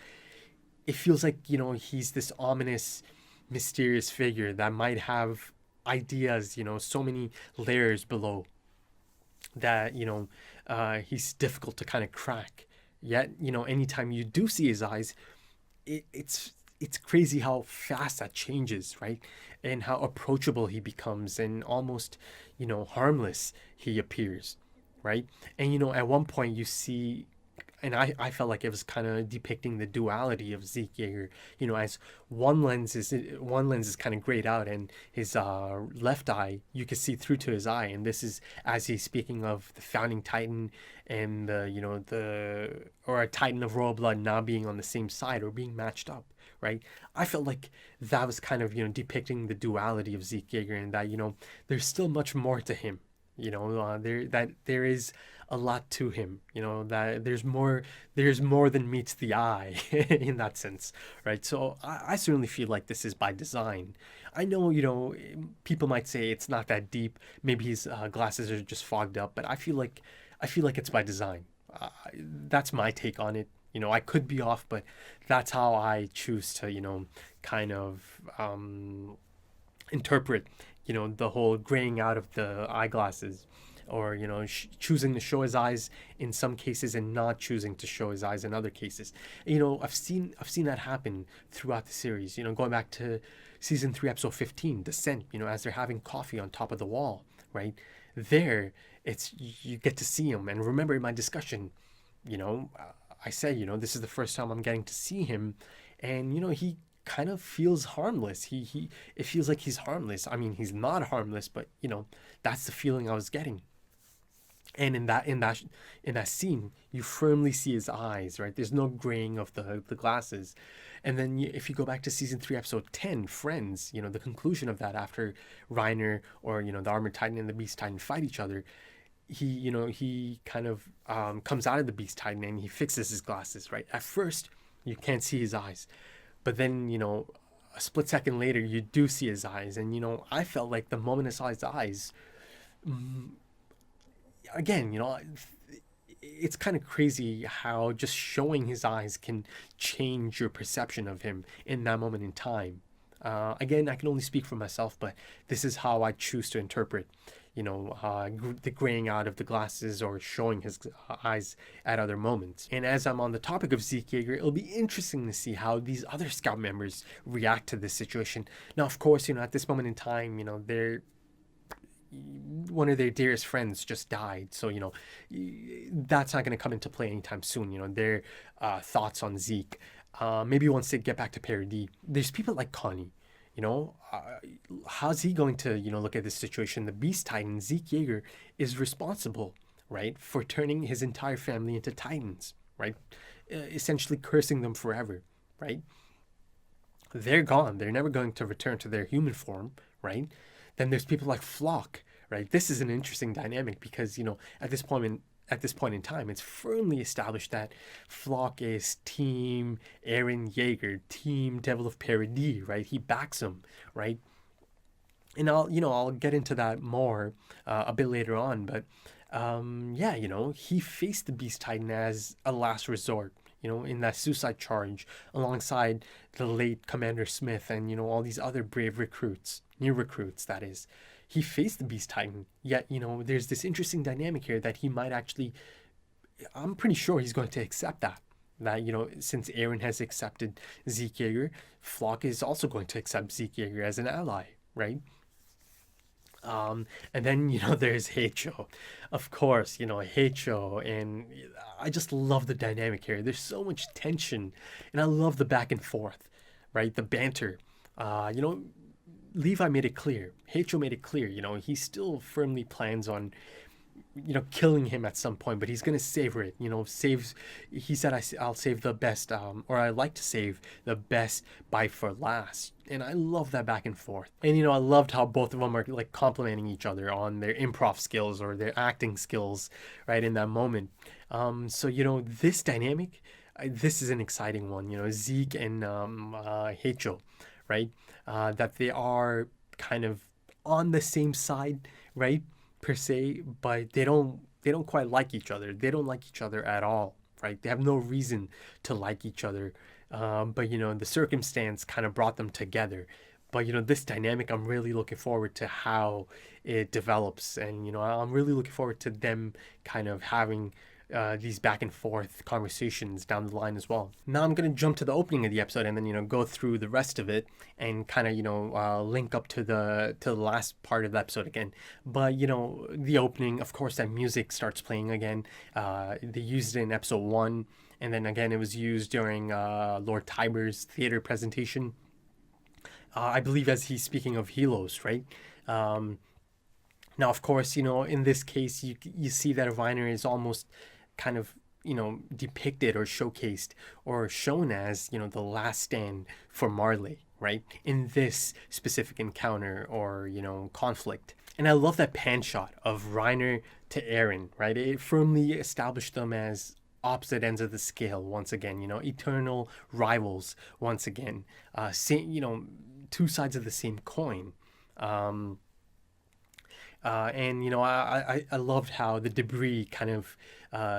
it feels like, he's this ominous, mysterious figure that might have ideas, so many layers below that, he's difficult to kind of crack. Yet, anytime you do see his eyes, it's crazy how fast that changes, right? And how approachable he becomes and almost, harmless he appears, right? And, at one point you see, and I felt like it was kind of depicting the duality of Zeke Yeager, as one lens is kind of grayed out, and his left eye, you can see through to his eye, and this is as he's speaking of the founding Titan and or a Titan of royal blood now being on the same side or being matched up, right? I felt like that was kind of depicting the duality of Zeke Yeager, and that there's still much more to him. There is a lot to him, that there's more than meets the eye in that sense, right? So I certainly feel like this is by design. I know, people might say it's not that deep. Maybe his glasses are just fogged up, but I feel like it's by design. That's my take on it. I could be off, but that's how I choose to, kind of interpret, the whole graying out of the eyeglasses, or choosing to show his eyes in some cases and not choosing to show his eyes in other cases. I've seen that happen throughout the series. Going back to season 3, episode 15, Descent. As they're having coffee on top of the wall, right there, you get to see him. And remember in my discussion, I said, this is the first time I'm getting to see him, and he kind of feels harmless. It feels like he's harmless. I mean, he's not harmless, but that's the feeling I was getting. And in that scene, you firmly see his eyes, right? There's no graying of the glasses. And then if you go back to season 3, episode 10, Friends, the conclusion of that, after Reiner or the Armored Titan and the Beast Titan fight each other, he kind of comes out of the Beast Titan and he fixes his glasses, right? At first, you can't see his eyes, but then a split second later, you do see his eyes. And I felt like the moment I saw his eyes, again, it's kind of crazy how just showing his eyes can change your perception of him in that moment in time. Again, I can only speak for myself, but this is how I choose to interpret, the graying out of the glasses or showing his eyes at other moments. And as I'm on the topic of Zeke Yeager, it'll be interesting to see how these other scout members react to this situation. Now, of course, at this moment in time, one of their dearest friends just died, so that's not going to come into play anytime soon. Their thoughts on Zeke, maybe once they get back to Paradis. There's people like Connie. How's he going to look at this situation? The Beast Titan, Zeke Yeager, is responsible, right, for turning his entire family into Titans, right, essentially cursing them forever, right? They're gone. They're never going to return to their human form, right? Then there's people like Flock, right? This is an interesting dynamic because, at this point in time, it's firmly established that Flock is Team Eren Yeager, Team Devil of Paradis, right? He backs him, right? And I'll get into that more a bit later on, but he faced the Beast Titan as a last resort, in that suicide charge alongside the late Commander Smith and, all these other brave recruits, new recruits, that is. He faced the Beast Titan, yet, there's this interesting dynamic here that he might actually, I'm pretty sure he's going to accept that, since Eren has accepted Zeke Yeager, Flock is also going to accept Zeke Yeager as an ally, right? And then, there's Heicho. Of course, Heicho, and I just love the dynamic here. There's so much tension, and I love the back and forth, right? The banter. Levi made it clear. Heicho made it clear, he still firmly plans on, killing him at some point, but he's going to savor it, he said, I'll save the best, or I like to save the best bite for last. And I love that back and forth. And, I loved how both of them are like complimenting each other on their improv skills or their acting skills, right, in that moment. So, this dynamic, this is an exciting one, Zeke and Heicho, right? That they are kind of on the same side, right, per se, but they don't quite like each other. They don't like each other at all, right? They have no reason to like each other. But, you know, the circumstance kind of brought them together. But, you know, this dynamic, I'm really looking forward to how it develops. And, you know, I'm really looking forward to them kind of having these back and forth conversations down the line as well. Now I'm going to jump to the opening of the episode and then, you know, go through the rest of it and kind of, you know, link up to the last part of the episode again. But, you know, the opening, of course, that music starts playing again. They used it in episode 1, and then again it was used during Lord Tiber's theater presentation. I believe as he's speaking of Helos, right? Now, of course, you know, in this case, you see that Reiner is almost kind of, you know, depicted or showcased or shown as, you know, the last stand for Marley, right? In this specific encounter or, you know, conflict. And I love that pan shot of Reiner to Eren, right? It firmly established them as opposite ends of the scale once again, you know, eternal rivals once again. Same, you know, two sides of the same coin. And, you know, I loved how the debris kind of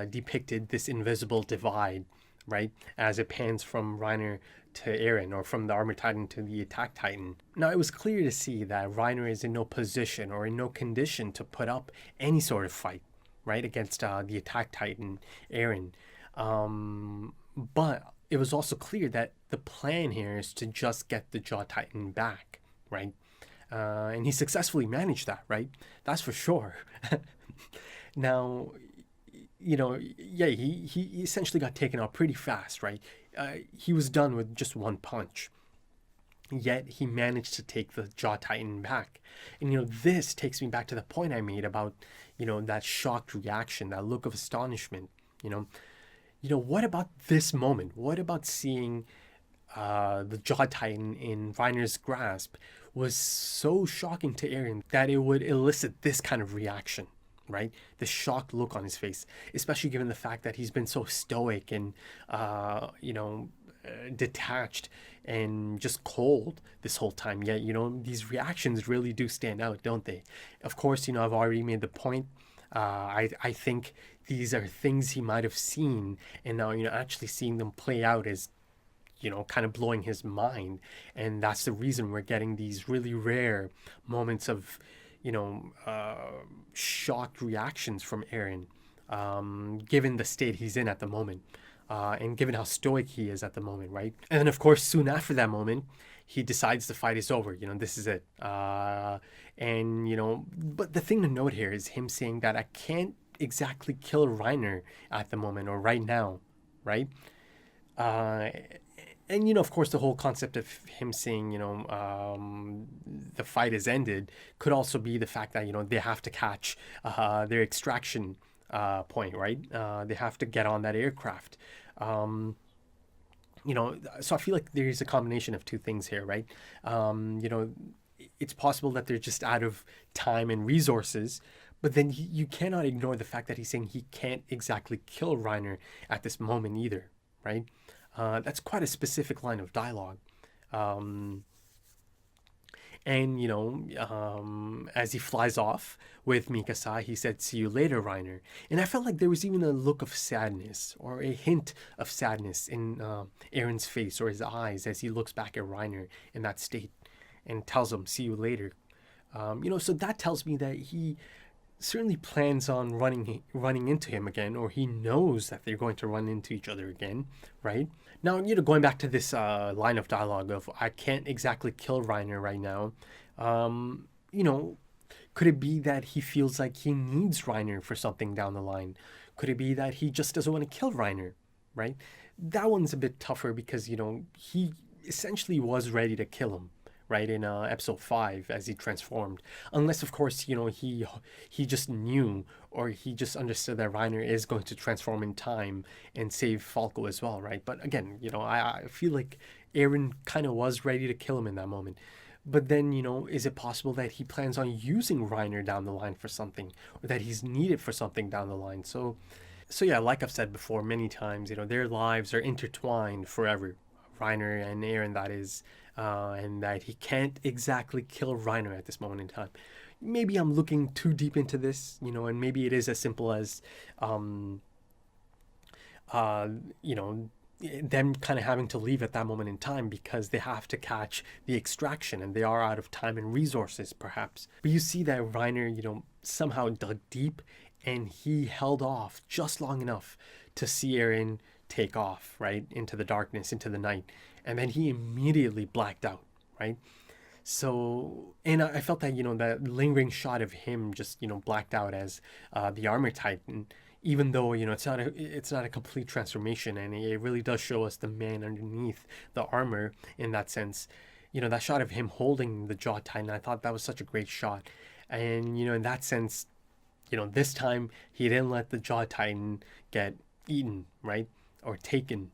depicted this invisible divide, right? As it pans from Reiner to Eren, or from the Armor Titan to the Attack Titan. Now, it was clear to see that Reiner is in no position or in no condition to put up any sort of fight, right? Against the Attack Titan, Eren. But it was also clear that the plan here is to just get the Jaw Titan back, right? And he successfully managed that, right? That's for sure. Now, you know, yeah, he essentially got taken out pretty fast, right? He was done with just one punch. Yet he managed to take the Jaw Titan back. And, you know, this takes me back to the point I made about, you know, that shocked reaction, that look of astonishment, you know. What about this moment? What about seeing the Jaw Titan in Reiner's grasp was so shocking to Eren that it would elicit this kind of reaction, right? The shocked look on his face, especially given the fact that he's been so stoic and, you know, detached and just cold this whole time. Yet, you know, these reactions really do stand out, don't they? Of course, you know, I've already made the point. I think these are things he might have seen, and now, you know, actually seeing them play out is, you know, kind of blowing his mind. And that's the reason we're getting these really rare moments of, you know, shocked reactions from Eren, given the state he's in at the moment, and given how stoic he is at the moment, right? And then, of course, soon after that moment, he decides the fight is over. You know, this is it. And, you know, but the thing to note here is him saying that I can't exactly kill Reiner at the moment or right now, right? And, you know, of course, the whole concept of him saying, you know, the fight is ended could also be the fact that, you know, they have to catch their extraction point, right? They have to get on that aircraft. You know, so I feel like there's a combination of two things here, right? You know, it's possible that they're just out of time and resources, but then you cannot ignore the fact that he's saying he can't exactly kill Reiner at this moment either, right? That's quite a specific line of dialogue. And, you know, as he flies off with Mikasa, he said, "See you later, Reiner." And I felt like there was even a look of sadness or a hint of sadness in Eren's face or his eyes as he looks back at Reiner in that state and tells him, "See you later." You know, so that tells me that he certainly plans on running into him again, or he knows that they're going to run into each other again, right? Now, you know, going back to this line of dialogue of I can't exactly kill Reiner right now, you know, could it be that he feels like he needs Reiner for something down the line? Could it be that he just doesn't want to kill Reiner, right? That one's a bit tougher because, you know, he essentially was ready to kill him, right, in episode 5 as he transformed. Unless, of course, you know, he just knew or he just understood that Reiner is going to transform in time and save Falco as well, right? But again, you know, I feel like Eren kind of was ready to kill him in that moment. But then, you know, is it possible that he plans on using Reiner down the line for something, or that he's needed for something down the line? So yeah, like I've said before many times, you know, their lives are intertwined forever. Reiner and Eren, that is, and that he can't exactly kill Reiner at this moment in time. Maybe I'm looking too deep into this, you know, and maybe it is as simple as you know, them kind of having to leave at that moment in time because they have to catch the extraction and they are out of time and resources, perhaps. But you see that Reiner, you know, somehow dug deep and he held off just long enough to see Eren take off, right, into the darkness, into the night. And then he immediately blacked out, right? So, and I felt that, you know, that lingering shot of him just, you know, blacked out as the armor titan, even though, you know, it's not a complete transformation, and it really does show us the man underneath the armor in that sense. You know, that shot of him holding the jaw titan, I thought that was such a great shot. And, you know, in that sense, you know, this time he didn't let the jaw titan get eaten, right? Or taken.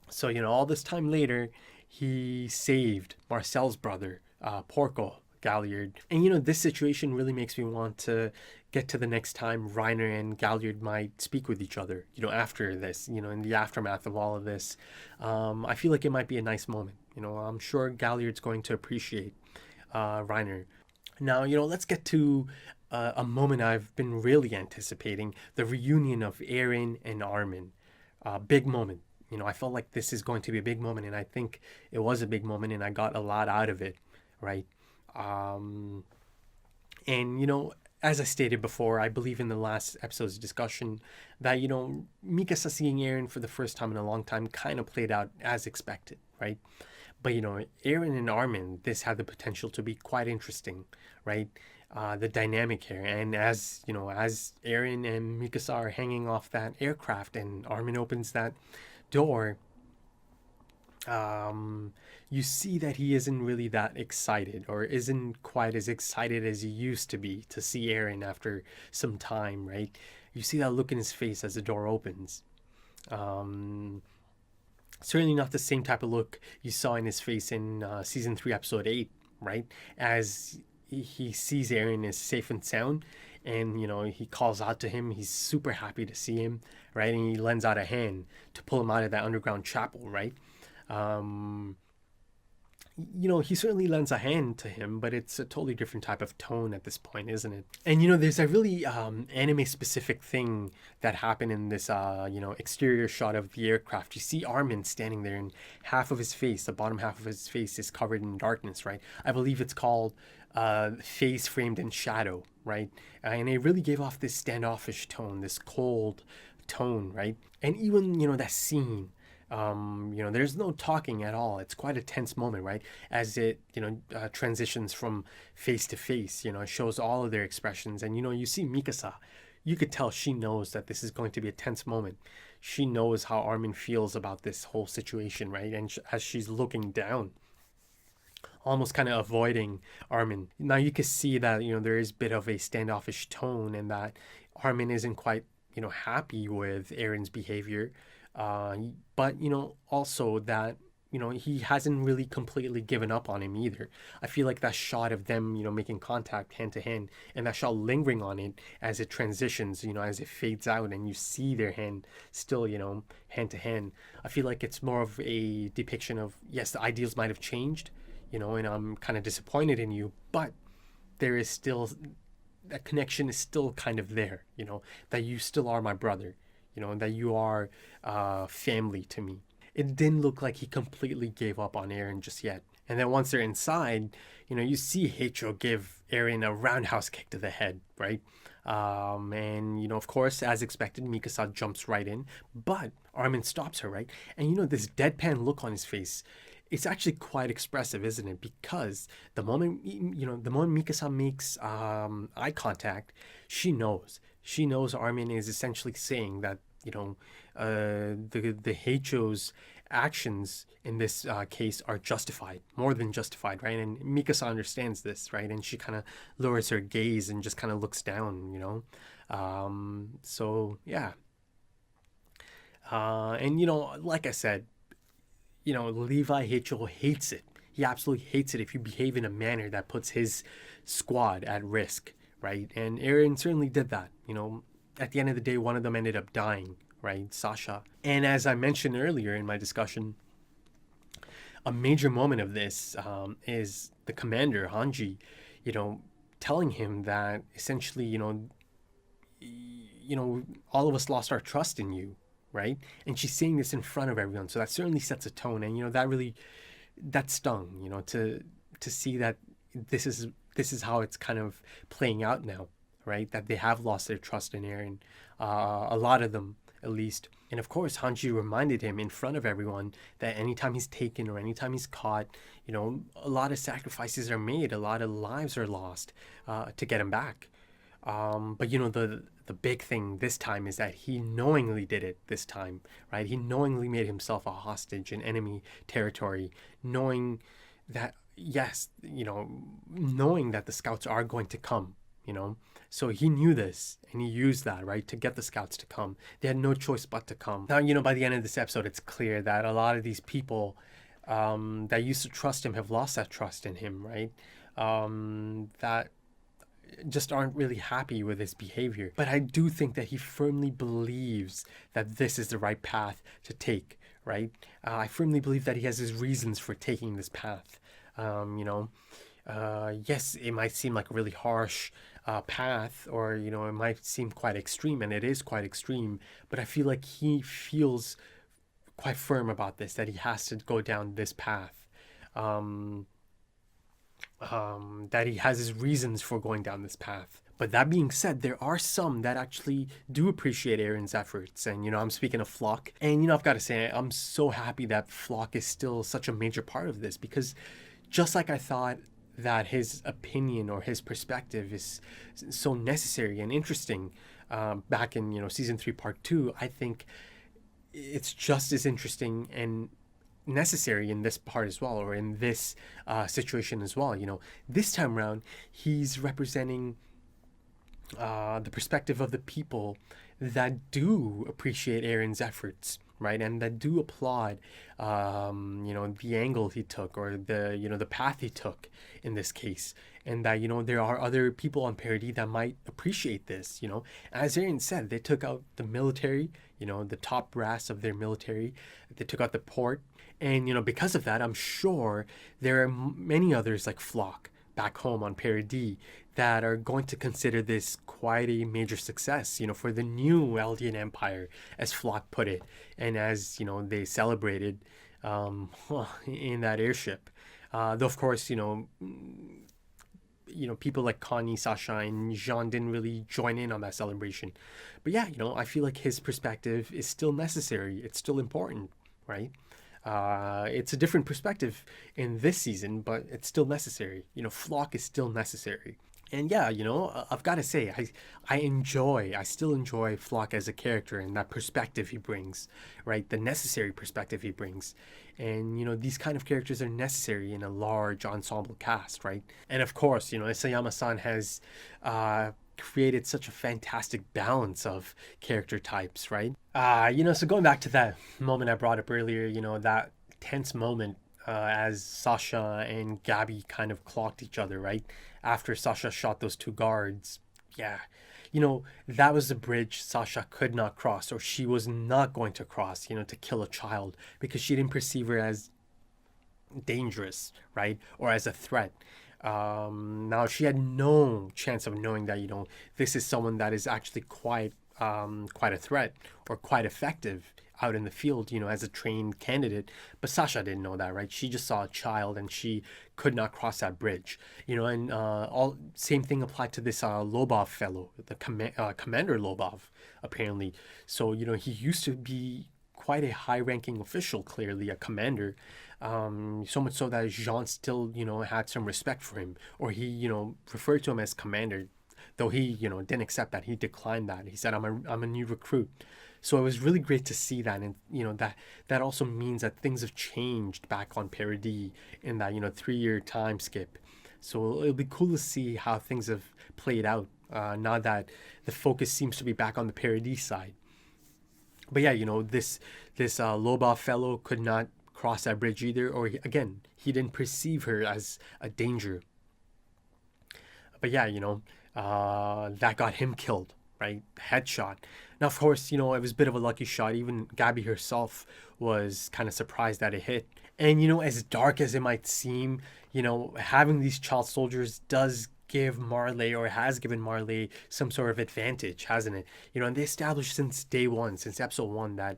So, you know, all this time later, he saved Marcel's brother, Porco Galliard. And, you know, this situation really makes me want to get to the next time Reiner and Galliard might speak with each other, you know, after this, you know, in the aftermath of all of this. I feel like it might be a nice moment. You know, I'm sure Galliard's going to appreciate Reiner. Now, you know, let's get to a moment I've been really anticipating, the reunion of Eren and Armin. Big moment. You know, I felt like this is going to be a big moment, and I think it was a big moment, and I got a lot out of it, right? And, you know, as I stated before, I believe in the last episode's discussion that, you know, Mikasa seeing Eren for the first time in a long time kind of played out as expected, right? But, you know, Eren and Armin, this had the potential to be quite interesting, right? The dynamic here. And as, you know, as Eren and Mikasa are hanging off that aircraft and Armin opens that door, you see that he isn't really that excited, or isn't quite as excited as he used to be to see Eren after some time, right? You see that look in his face as the door opens. Certainly not the same type of look you saw in his face in season 3 episode 8, right? As he sees Eren is safe and sound, and, you know, he calls out to him. He's super happy to see him, right? And he lends out a hand to pull him out of that underground chapel, right? You know, he certainly lends a hand to him, but it's a totally different type of tone at this point, isn't it? And, you know, there's a really anime-specific thing that happened in this, you know, exterior shot of the aircraft. You see Armin standing there, and half of his face, the bottom half of his face, is covered in darkness, right? I believe it's called face framed in shadow, right? And it really gave off this standoffish tone, this cold tone, right? And even, you know, that scene, you know, there's no talking at all. It's quite a tense moment, right? As it, you know, transitions from face to face, you know, it shows all of their expressions. And, you know, you see Mikasa, you could tell she knows that this is going to be a tense moment. She knows how Armin feels about this whole situation, right? And as she's looking down, almost kind of avoiding Armin. Now you can see that, you know, there is a bit of a standoffish tone, and that Armin isn't quite, you know, happy with Eren's behavior. But, you know, also that, you know, he hasn't really completely given up on him either. I feel like that shot of them, you know, making contact hand to hand, and that shot lingering on it as it transitions, you know, as it fades out and you see their hand still, you know, hand to hand. I feel like it's more of a depiction of, yes, the ideals might have changed, you know, and I'm kind of disappointed in you, but there is still, that connection is still kind of there, you know, that you still are my brother, you know, and that you are family to me. It didn't look like he completely gave up on Eren just yet. And then once they're inside, you know, you see Heicho give Eren a roundhouse kick to the head, right? And, you know, of course, as expected, Mikasa jumps right in, but Armin stops her, right? And, you know, this deadpan look on his face, it's actually quite expressive, isn't it? Because the moment, you know, the moment Mikasa makes eye contact, she knows Armin is essentially saying that, you know, the Heicho's actions in this case are justified, more than justified, right? And Mikasa understands this, right? And she kind of lowers her gaze and just kind of looks down, you know? So, yeah. And, you know, like I said, you know, Levi Heicho hates it. He absolutely hates it if you behave in a manner that puts his squad at risk, right? And Eren certainly did that. You know, at the end of the day, one of them ended up dying, right? Sasha. And as I mentioned earlier in my discussion, a major moment of this is the commander, Hanji, you know, telling him that essentially, you know, all of us lost our trust in you, right? And she's saying this in front of everyone, so that certainly sets a tone. And that stung, to see that this is how it's kind of playing out now, right? That they have lost their trust in Eren, a lot of them at least. And of course, Hanji reminded him in front of everyone that anytime he's taken or anytime he's caught, a lot of sacrifices are made, a lot of lives are lost to get him back. But the big thing this time is that he knowingly did it this time, right? He knowingly made himself a hostage in enemy territory, knowing that, yes, knowing that the scouts are going to come, So he knew this, and he used that, right, to get the scouts to come. They had no choice but to come. Now, by the end of this episode, it's clear that a lot of these people that used to trust him have lost that trust in him, right? That just aren't really happy with his behavior. But I do think that he firmly believes that this is the right path to take, right? I firmly believe that he has his reasons for taking this path. Yes, it might seem like a really harsh path, or it might seem quite extreme, and it is quite extreme, but I feel like he feels quite firm about this, that he has to go down this path. That he has his reasons for going down this path. But that being said, there are some that actually do appreciate Eren's efforts. And, I'm speaking of Flock. And, I've got to say, I'm so happy that Flock is still such a major part of this, because just like I thought that his opinion or his perspective is so necessary and interesting back in, season 3, part 2, I think it's just as interesting and necessary in this part as well, or in this situation as well. This time around, he's representing the perspective of the people that do appreciate Eren's efforts, right, and that do applaud the angle he took, or the path he took in this case, and that there are other people on Paradis that might appreciate this. As Eren said, they took out the military, the top brass of their military, they took out the port, and because of that, I'm sure there are many others like Flock back home on Paradis that are going to consider this quite a major success, for the new Eldian Empire, as Flock put it, and as they celebrated in that airship. Though of course, people like Connie, Sasha, and Jean didn't really join in on that celebration. But yeah, I feel like his perspective is still necessary. It's still important, right? It's a different perspective in this season, but it's still necessary. Flock is still necessary. And yeah, I've got to say, I still enjoy Flock as a character and that perspective he brings, right? The necessary perspective he brings. And, these kind of characters are necessary in a large ensemble cast, right? And of course, Isayama-san has created such a fantastic balance of character types, right? So going back to that moment I brought up earlier, that tense moment as Sasha and Gabi kind of clocked each other, right? After Sasha shot those 2 guards. Yeah. That was the bridge Sasha could not cross, or she was not going to cross, to kill a child, because she didn't perceive her as dangerous, right? Or as a threat. Now she had no chance of knowing that, this is someone that is actually quite a threat, or quite effective out in the field, as a trained candidate. But Sasha didn't know that, right? She just saw a child and she could not cross that bridge, and all same thing applied to this Lobov fellow, the Commander Lobov, apparently. So, he used to be quite a high-ranking official, clearly a commander, so much so that Jean still, had some respect for him, or he, referred to him as commander, though he, didn't accept that. He declined that. He said, I'm a new recruit. So it was really great to see that, and that also means that things have changed back on Paradis in that 3-year time skip. So it'll be cool to see how things have played out now that the focus seems to be back on the Paradis side. But yeah, this Lobov fellow could not cross that bridge either, or again, he didn't perceive her as a danger. But yeah, that got him killed, right? Headshot. Now, of course, it was a bit of a lucky shot. Even Gabi herself was kind of surprised that it hit. And, as dark as it might seem, having these child soldiers does give Marley, or has given Marley, some sort of advantage, hasn't it? And they established since day one, since episode 1, that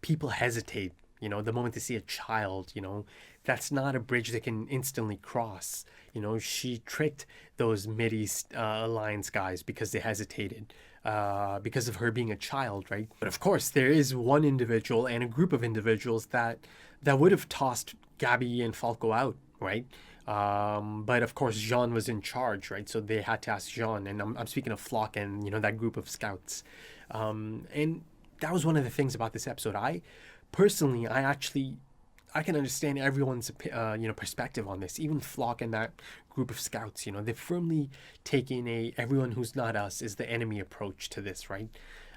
people hesitate, the moment they see a child, that's not a bridge they can instantly cross. She tricked those Mideast Alliance guys because they hesitated, because of her being a child, right? But of course, there is one individual and a group of individuals that would have tossed Gabi and Falco out, right? But of course, Jean was in charge, right? So they had to ask Jean, and I'm speaking of Flock and, that group of scouts. And that was one of the things about this episode. I can understand everyone's, perspective on this. Even Flock and that group of scouts, they've firmly taken everyone who's not us is the enemy approach to this, right?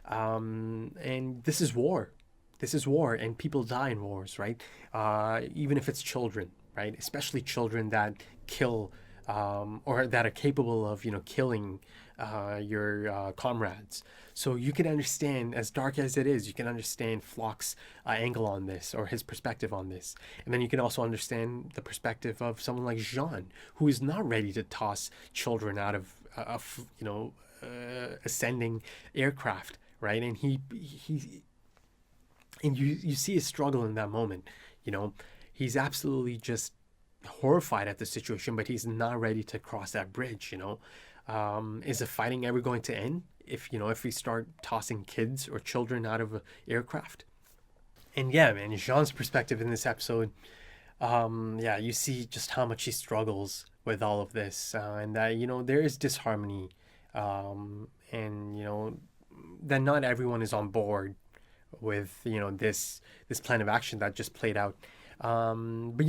And this is war. This is war, and people die in wars, right? Even if it's children, right? Especially children that kill, or that are capable of, killing your comrades. So you can understand, as dark as it is, you can understand Flock's angle on this, or his perspective on this. And then you can also understand the perspective of someone like Jean, who is not ready to toss children out of ascending aircraft, right? And you see his struggle in that moment. He's absolutely just horrified at the situation, but he's not ready to cross that bridge. Is the fighting ever going to end if we start tossing kids or children out of an aircraft? And yeah, man, Jean's perspective in this episode, you see just how much he struggles with all of this, and that there is disharmony, and that not everyone is on board with this plan of action that just played out. But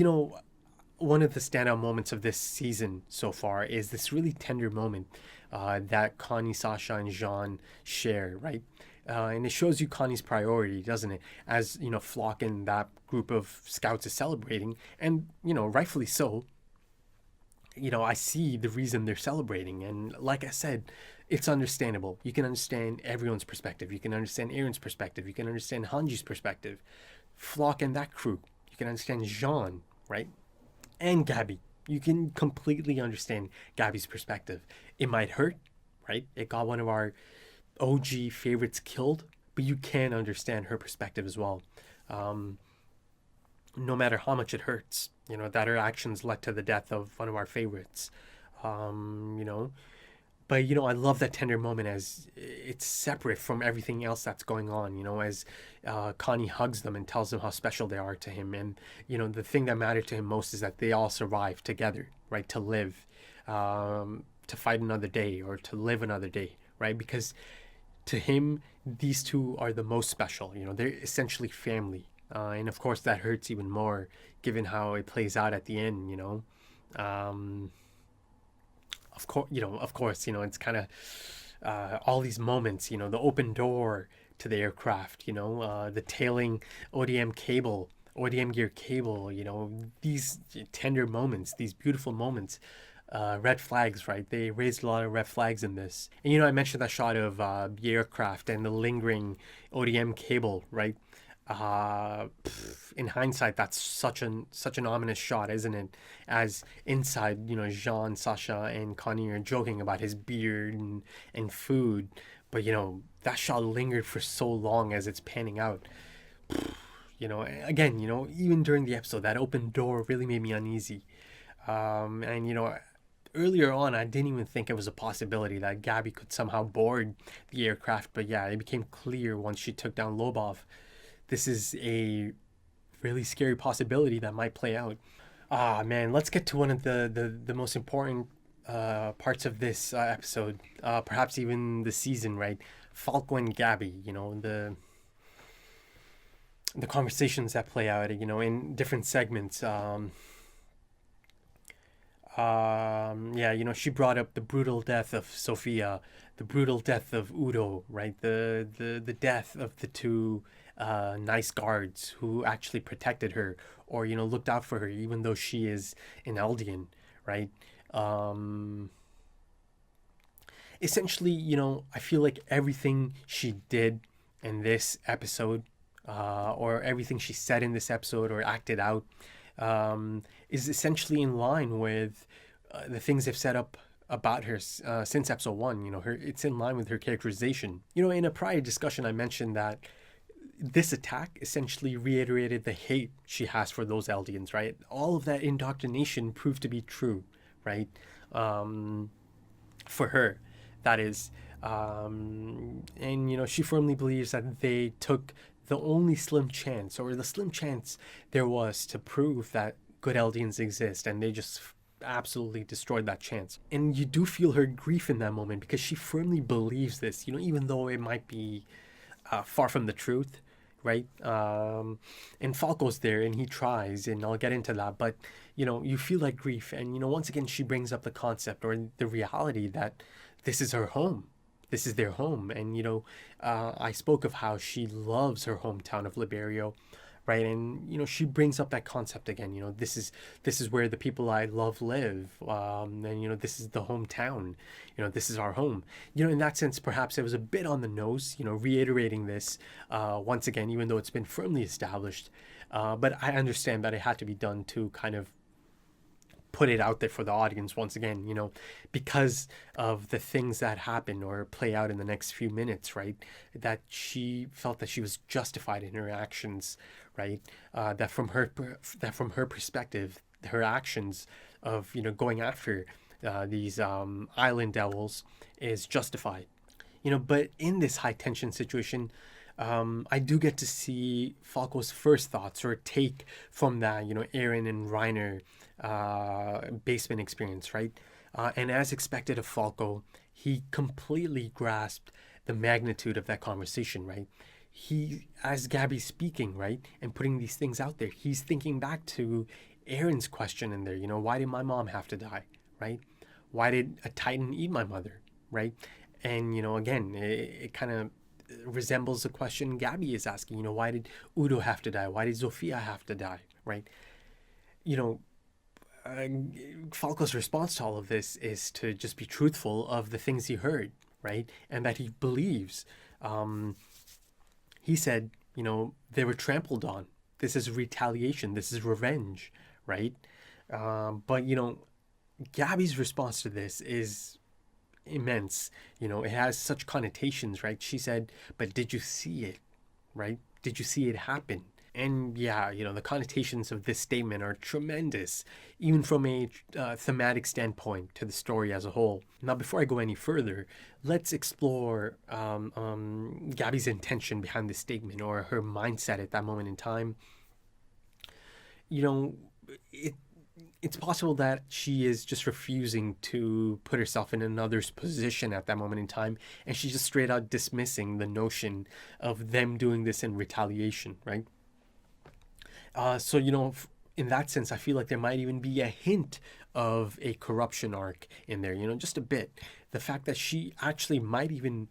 one of the standout moments of this season so far is this really tender moment that Connie, Sasha, and Jean share, right? And it shows you Connie's priority, doesn't it? As Flock and that group of scouts is celebrating, and rightfully so. I see the reason they're celebrating, and like I said, it's understandable. You can understand everyone's perspective. You can understand Eren's perspective. You can understand Hanji's perspective. Flock and that crew. You can understand Jean, right? And Gabi. You can completely understand Gabi's perspective. It might hurt, right? It got one of our OG favorites killed, but you can understand her perspective as well. No matter how much it hurts, that her actions led to the death of one of our favorites. But, I love that tender moment as it's separate from everything else that's going on, as Connie hugs them and tells them how special they are to him. And, the thing that mattered to him most is that they all survived together, right? To live, to fight another day, or to live another day, right? Because to him, these two are the most special. They're essentially family. And of course, that hurts even more given how it plays out at the end, Of course, it's kind of all these moments, the open door to the aircraft, the tailing ODM gear cable, these tender moments, these beautiful moments, red flags, right? They raised a lot of red flags in this. And, I mentioned that shot of the aircraft and the lingering ODM cable, right? In hindsight, that's such an ominous shot, isn't it? As inside, Jean, Sasha, and Connie are joking about his beard and food, but that shot lingered for so long as it's panning out. Again, even during the episode, that open door really made me uneasy. And earlier on, I didn't even think it was a possibility that Gabi could somehow board the aircraft, but yeah, it became clear once she took down Lobov. This is a really scary possibility that might play out. Man, let's get to one of the most important parts of this episode, perhaps even the season, right? Falco and Gabi, the conversations that play out, in different segments. She brought up the brutal death of Sophia, the brutal death of Udo, right? The death of the two nice guards who actually protected her, or looked out for her, even though she is an Eldian, right? Essentially, I feel like everything she did in this episode, or everything she said in this episode or acted out, is essentially in line with the things they've set up about her since episode 1. It's in line with her characterization. In a prior discussion, I mentioned that this attack essentially reiterated the hate she has for those Eldians, right? All of that indoctrination proved to be true, right? For her, that is. And she firmly believes that they took the only slim chance, or the slim chance there was, to prove that good Eldians exist, and they just absolutely destroyed that chance. And you do feel her grief in that moment, because she firmly believes this, even though it might be far from the truth, right? And Falco's there, and he tries, and I'll get into that, but you feel that grief. And once again, she brings up the concept, or the reality, that this is her home. This is their home. And I spoke of how she loves her hometown of Liberio, right? And she brings up that concept again. This is where the people I love live, and this is the hometown. This is our home. In that sense, perhaps it was a bit on the nose, reiterating this once again, even though it's been firmly established. But I understand that it had to be done to kind of put it out there for the audience once again, because of the things that happen or play out in the next few minutes, right? That she felt that she was justified in her actions, right? That from her perspective, her actions of going after these island devils is justified, But in this high tension situation, I do get to see Falco's first thoughts or take from that, Eren and Reiner basement experience, right? And as expected of Falco, he completely grasped the magnitude of that conversation, right? He, as Gabi's speaking, right, and putting these things out there, he's thinking back to Eren's question in there, why did my mom have to die, right? Why did a Titan eat my mother, right? And, again, it kind of resembles the question Gabi is asking, why did Udo have to die? Why did Zofia have to die, right? Falco's response to all of this is to just be truthful of the things he heard, right? And that he believes. He said, they were trampled on. This is retaliation. This is revenge, right? But, Gabi's response to this is immense. It has such connotations, right? She said, but did you see it, right? Did you see it happen? And yeah, the connotations of this statement are tremendous, even from a thematic standpoint to the story as a whole. Now, before I go any further, let's explore Gabi's intention behind this statement, or her mindset at that moment in time. It's possible that she is just refusing to put herself in another's position at that moment in time, and she's just straight out dismissing the notion of them doing this in retaliation, right? So, in that sense, I feel like there might even be a hint of a corruption arc in there, just a bit. The fact that she actually might even,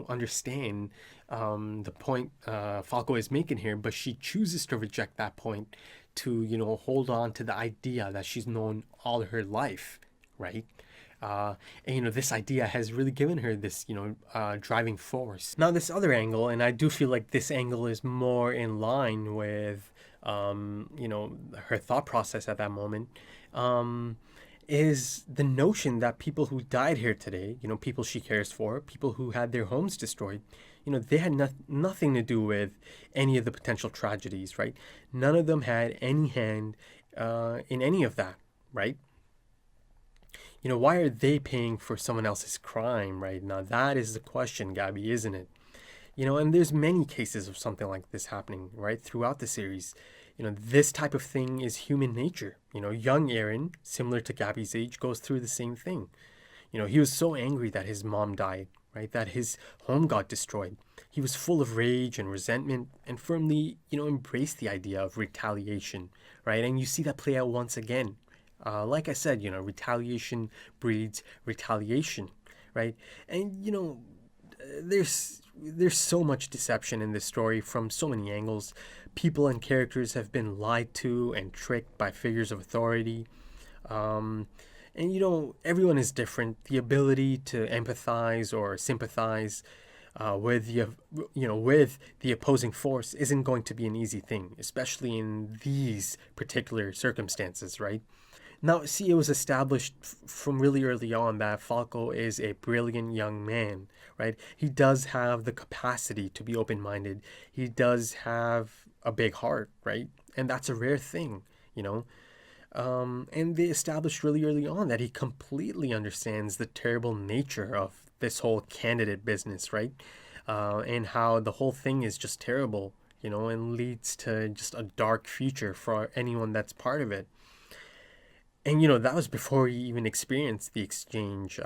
understand the point Falco is making here, but she chooses to reject that point to, hold on to the idea that she's known all her life, right? And, this idea has really given her this, driving force. Now, this other angle, and I do feel like this angle is more in line with her thought process at that moment, is the notion that people who died here today, people she cares for, people who had their homes destroyed, they had nothing to do with any of the potential tragedies, right? None of them had any hand in any of that, right? Why are they paying for someone else's crime, right? Now, that is the question, Gabi, isn't it? And there's many cases of something like this happening, right, throughout the series. This type of thing is human nature. Young Eren, similar to Gabi's age, goes through the same thing. He was so angry that his mom died, right, that his home got destroyed. He was full of rage and resentment and firmly, embraced the idea of retaliation, right? And you see that play out once again. Like I said, retaliation breeds retaliation, right? And, there's so much deception in this story from so many angles. People and characters have been lied to and tricked by figures of authority. And everyone is different. The ability to empathize or sympathize with the opposing force isn't going to be an easy thing, especially in these particular circumstances, right? Now, see, it was established from really early on that Falco is a brilliant young man, right? He does have the capacity to be open-minded. He does have a big heart, right? And that's a rare thing, you know? And they established really early on that he completely understands the terrible nature of this whole candidate business, right? And how the whole thing is just terrible, you know, and leads to just a dark future for anyone that's part of it. And, you know, that was before he even experienced the exchange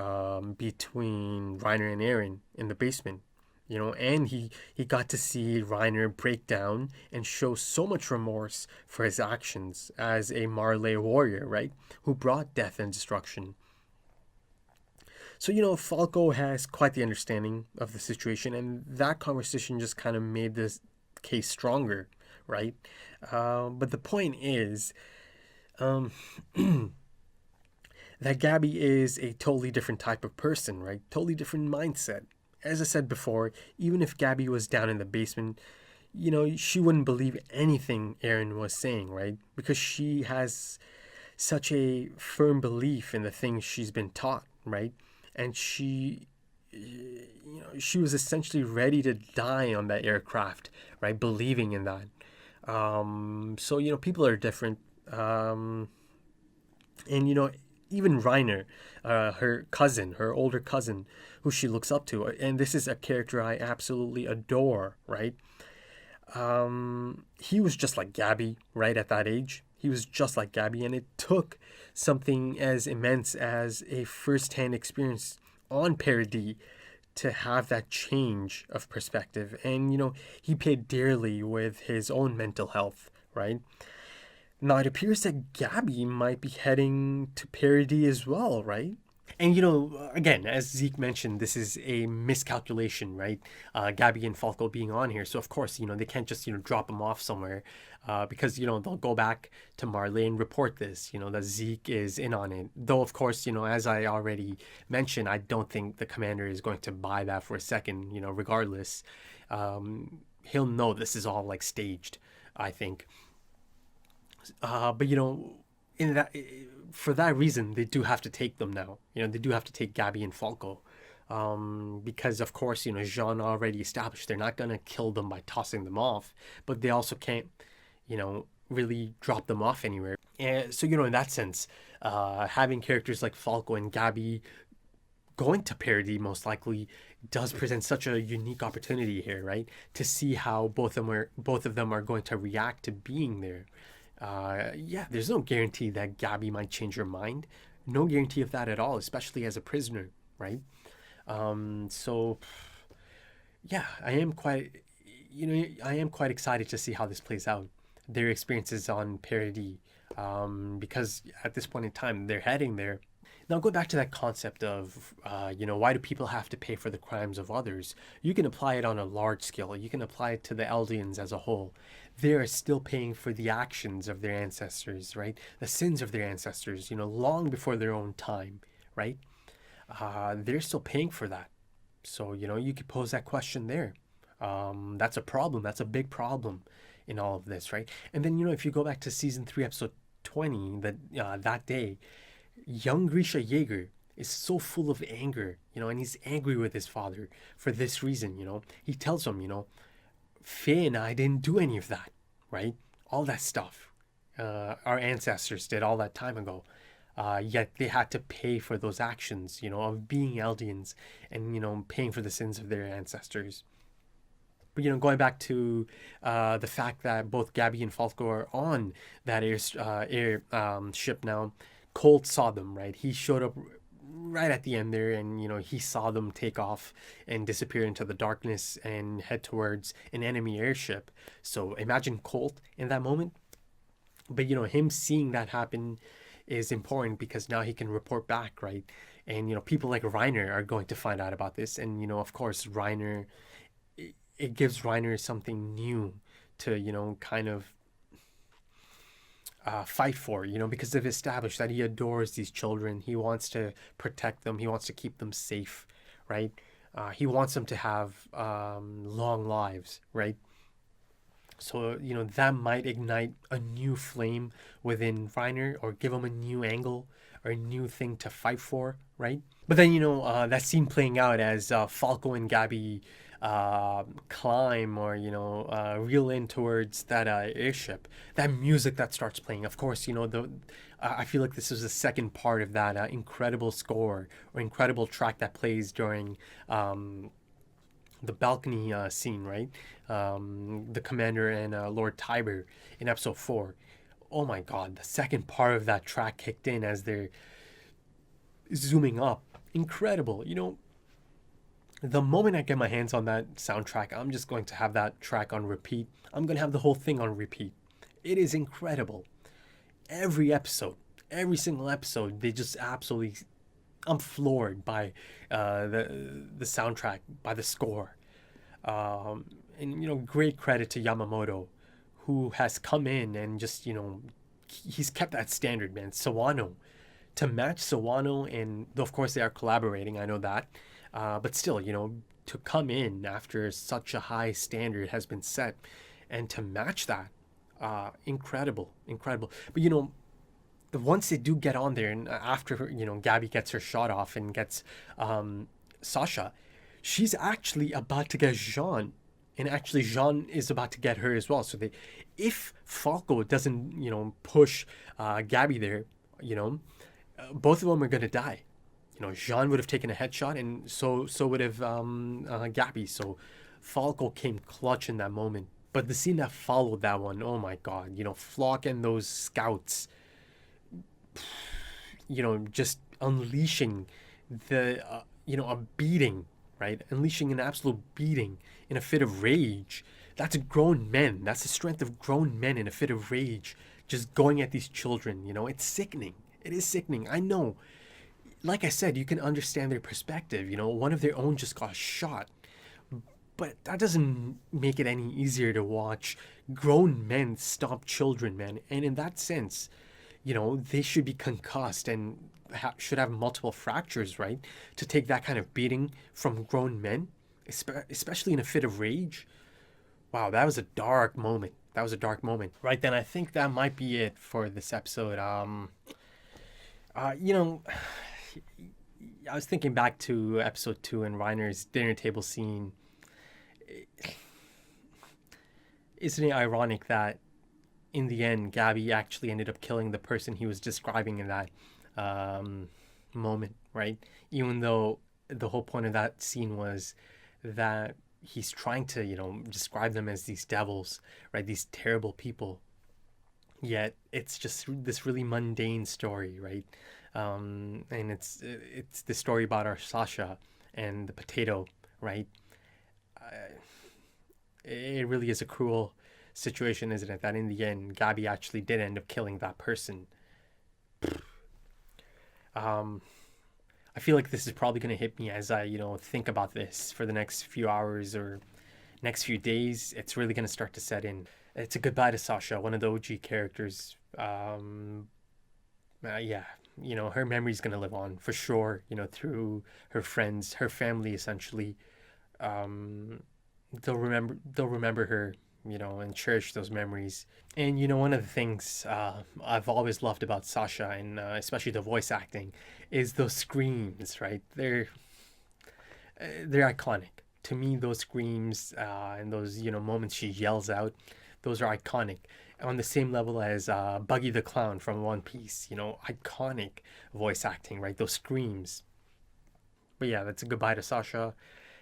between Reiner and Eren in the basement, you know, and he got to see Reiner break down and show so much remorse for his actions as a Marley warrior, right, who brought death and destruction. So, you know, Falco has quite the understanding of the situation, and that conversation just kind of made this case stronger, right? But the point is, that Gabi is a totally different type of person, right? Totally different mindset. As I said before, even if Gabi was down in the basement, you know, she wouldn't believe anything Eren was saying, right? Because she has such a firm belief in the things she's been taught, right? And she, you know, she was essentially ready to die on that aircraft, right? Believing in that. So, you know, people are different. And, you know, even Reiner, her cousin, her older cousin, who she looks up to, and this is a character I absolutely adore, right? He was just like Gabi, right, at that age. He was just like Gabi, and it took something as immense as a first-hand experience on Paradis to have that change of perspective. And, you know, he paid dearly with his own mental health, right? Now, it appears that Gabi might be heading to Paradis as well, right? And, you know, again, as Zeke mentioned, this is a miscalculation, right? Gabi and Falco being on here. So, of course, you know, they can't just, you know, drop them off somewhere because, you know, they'll go back to Marley and report this, you know, that Zeke is in on it. Though, of course, you know, as I already mentioned, I don't think the commander is going to buy that for a second, you know, regardless. He'll know this is all, like, staged, I think. But, you know, in that, for that reason, they do have to take them now. You know, they do have to take Gabi and Falco. Because, of course, you know, Jean already established they're not going to kill them by tossing them off. But they also can't, you know, really drop them off anywhere. And so, you know, in that sense, having characters like Falco and Gabi going to Paradis most likely does present such a unique opportunity here, right? To see how both of them are going to react to being there. Yeah, there's no guarantee that Gabi might change her mind. No guarantee of that at all, especially as a prisoner, right? So, yeah, I am quite excited to see how this plays out. Their experiences on Paradis, because at this point in time, they're heading there. Now, go back to that concept of, you know, why do people have to pay for the crimes of others? You can apply it on a large scale. You can apply it to the Eldians as a whole. They are still paying for the actions of their ancestors, right? The sins of their ancestors, you know, long before their own time, right? They're still paying for that. So, you know, you could pose that question there. That's a problem. That's a big problem in all of this, right? And then, you know, if you go back to season 3, episode 20, that day, young Grisha Jaeger is so full of anger, you know, and he's angry with his father for this reason, you know. He tells him, you know, Faye and I didn't do any of that, right? All that stuff. Our ancestors did all that time ago. Yet they had to pay for those actions, you know, of being Eldians and, you know, paying for the sins of their ancestors. But, you know, going back to the fact that both Gabi and Falco are on that ship now, Colt saw them, right? He showed up right at the end there, and, you know, he saw them take off and disappear into the darkness and head towards an enemy airship. So imagine Colt in that moment. But, you know, him seeing that happen is important because now he can report back, right? And, you know, people like Reiner are going to find out about this. And, you know, of course, Reiner, it gives Reiner something new to, you know, kind of fight for, you know, because they've established that he adores these children. He wants to protect them. He wants to keep them safe, right? He wants them to have long lives, right? So, that might ignite a new flame within Reiner or give him a new angle or a new thing to fight for, right? But then, that scene playing out as Falco and Gabi climb or, reel in towards that airship, that music that starts playing. Of course, I feel like this is the second part of that incredible score or incredible track that plays during the balcony scene, right? The commander and Lord Tiber in episode 4. Oh my god, the second part of that track kicked in as they're zooming up. Incredible. The moment I get my hands on that soundtrack, I'm just going to have that track on repeat. I'm going to have the whole thing on repeat. It is incredible. Every episode, every single episode, they just absolutely... I'm floored by the soundtrack, by the score. And, great credit to Yamamoto, who has come in and just, he's kept that standard, man. Sawano. To match Sawano, and of course they are collaborating, I know that. But still, to come in after such a high standard has been set and to match that, incredible. But, once they do get on there and after, Gabi gets her shot off and gets Sasha, she's actually about to get Jean. And actually Jean is about to get her as well. So if Falco doesn't, push Gabi there, both of them are going to die. Jean would have taken a headshot and so would have Gabi. So Falco came clutch in that moment. But the scene that followed that one, oh my god, Flock and those scouts, just unleashing a beating, right? Unleashing an absolute beating in a fit of rage. That's grown men. That's the strength of grown men in a fit of rage, just going at these children. It's sickening. It is sickening. I know. Like I said, you can understand their perspective. One of their own just got shot. But that doesn't make it any easier to watch grown men stop children, man. And in that sense, they should be concussed and should have multiple fractures, right? To take that kind of beating from grown men, especially in a fit of rage. Wow, that was a dark moment. Right then, I think that might be it for this episode. I was thinking back to episode 2 and Reiner's dinner table scene. Isn't it ironic that in the end, Gabi actually ended up killing the person he was describing in that moment, right? Even though the whole point of that scene was that he's trying to, describe them as these devils, right? These terrible people. Yet it's just this really mundane story, right? And it's the story about our Sasha and the potato, right? It really is a cruel situation, isn't it? That in the end, Gabi actually did end up killing that person. I feel like this is probably going to hit me as I, think about this for the next few hours or next few days. It's really going to start to set in. It's a goodbye to Sasha, one of the OG characters. Yeah, her memory's going to live on for sure, through her friends, her family, essentially. They'll remember her, and cherish those memories. And, one of the things I've always loved about Sasha, and especially the voice acting, is those screams, right? They're iconic. To me, those screams and those, moments she yells out, those are iconic. On the same level as Buggy the Clown from One Piece, iconic voice acting, right? Those screams. But yeah, that's a goodbye to Sasha.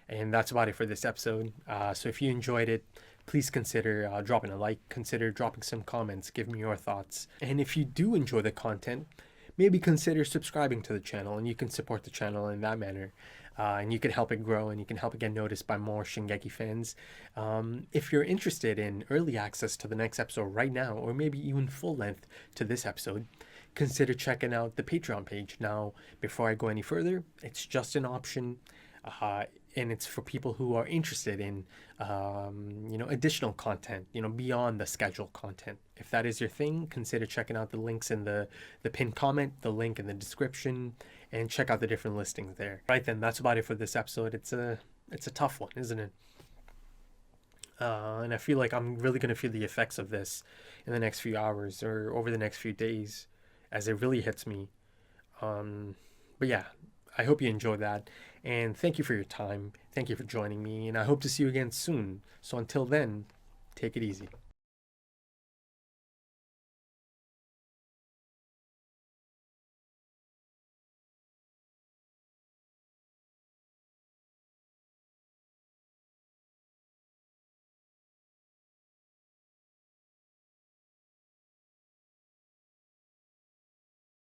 And that's about it for this episode. So if you enjoyed it, please consider dropping a like, consider dropping some comments, give me your thoughts. And if you do enjoy the content, maybe consider subscribing to the channel, and you can support the channel in that manner. And you can help it grow, and you can help it get noticed by more Shingeki fans. If you're interested in early access to the next episode right now, or maybe even full length to this episode, consider checking out the Patreon page. Now, before I go any further, it's just an option. And it's for people who are interested in, additional content, beyond the scheduled content. If that is your thing, consider checking out the links in the pinned comment, the link in the description, and check out the different listings there. Right then, that's about it for this episode. It's a tough one, isn't it? And I feel like I'm really going to feel the effects of this in the next few hours or over the next few days as it really hits me. But yeah, I hope you enjoyed that. And thank you for your time. Thank you for joining me. And I hope to see you again soon. So until then, take it easy.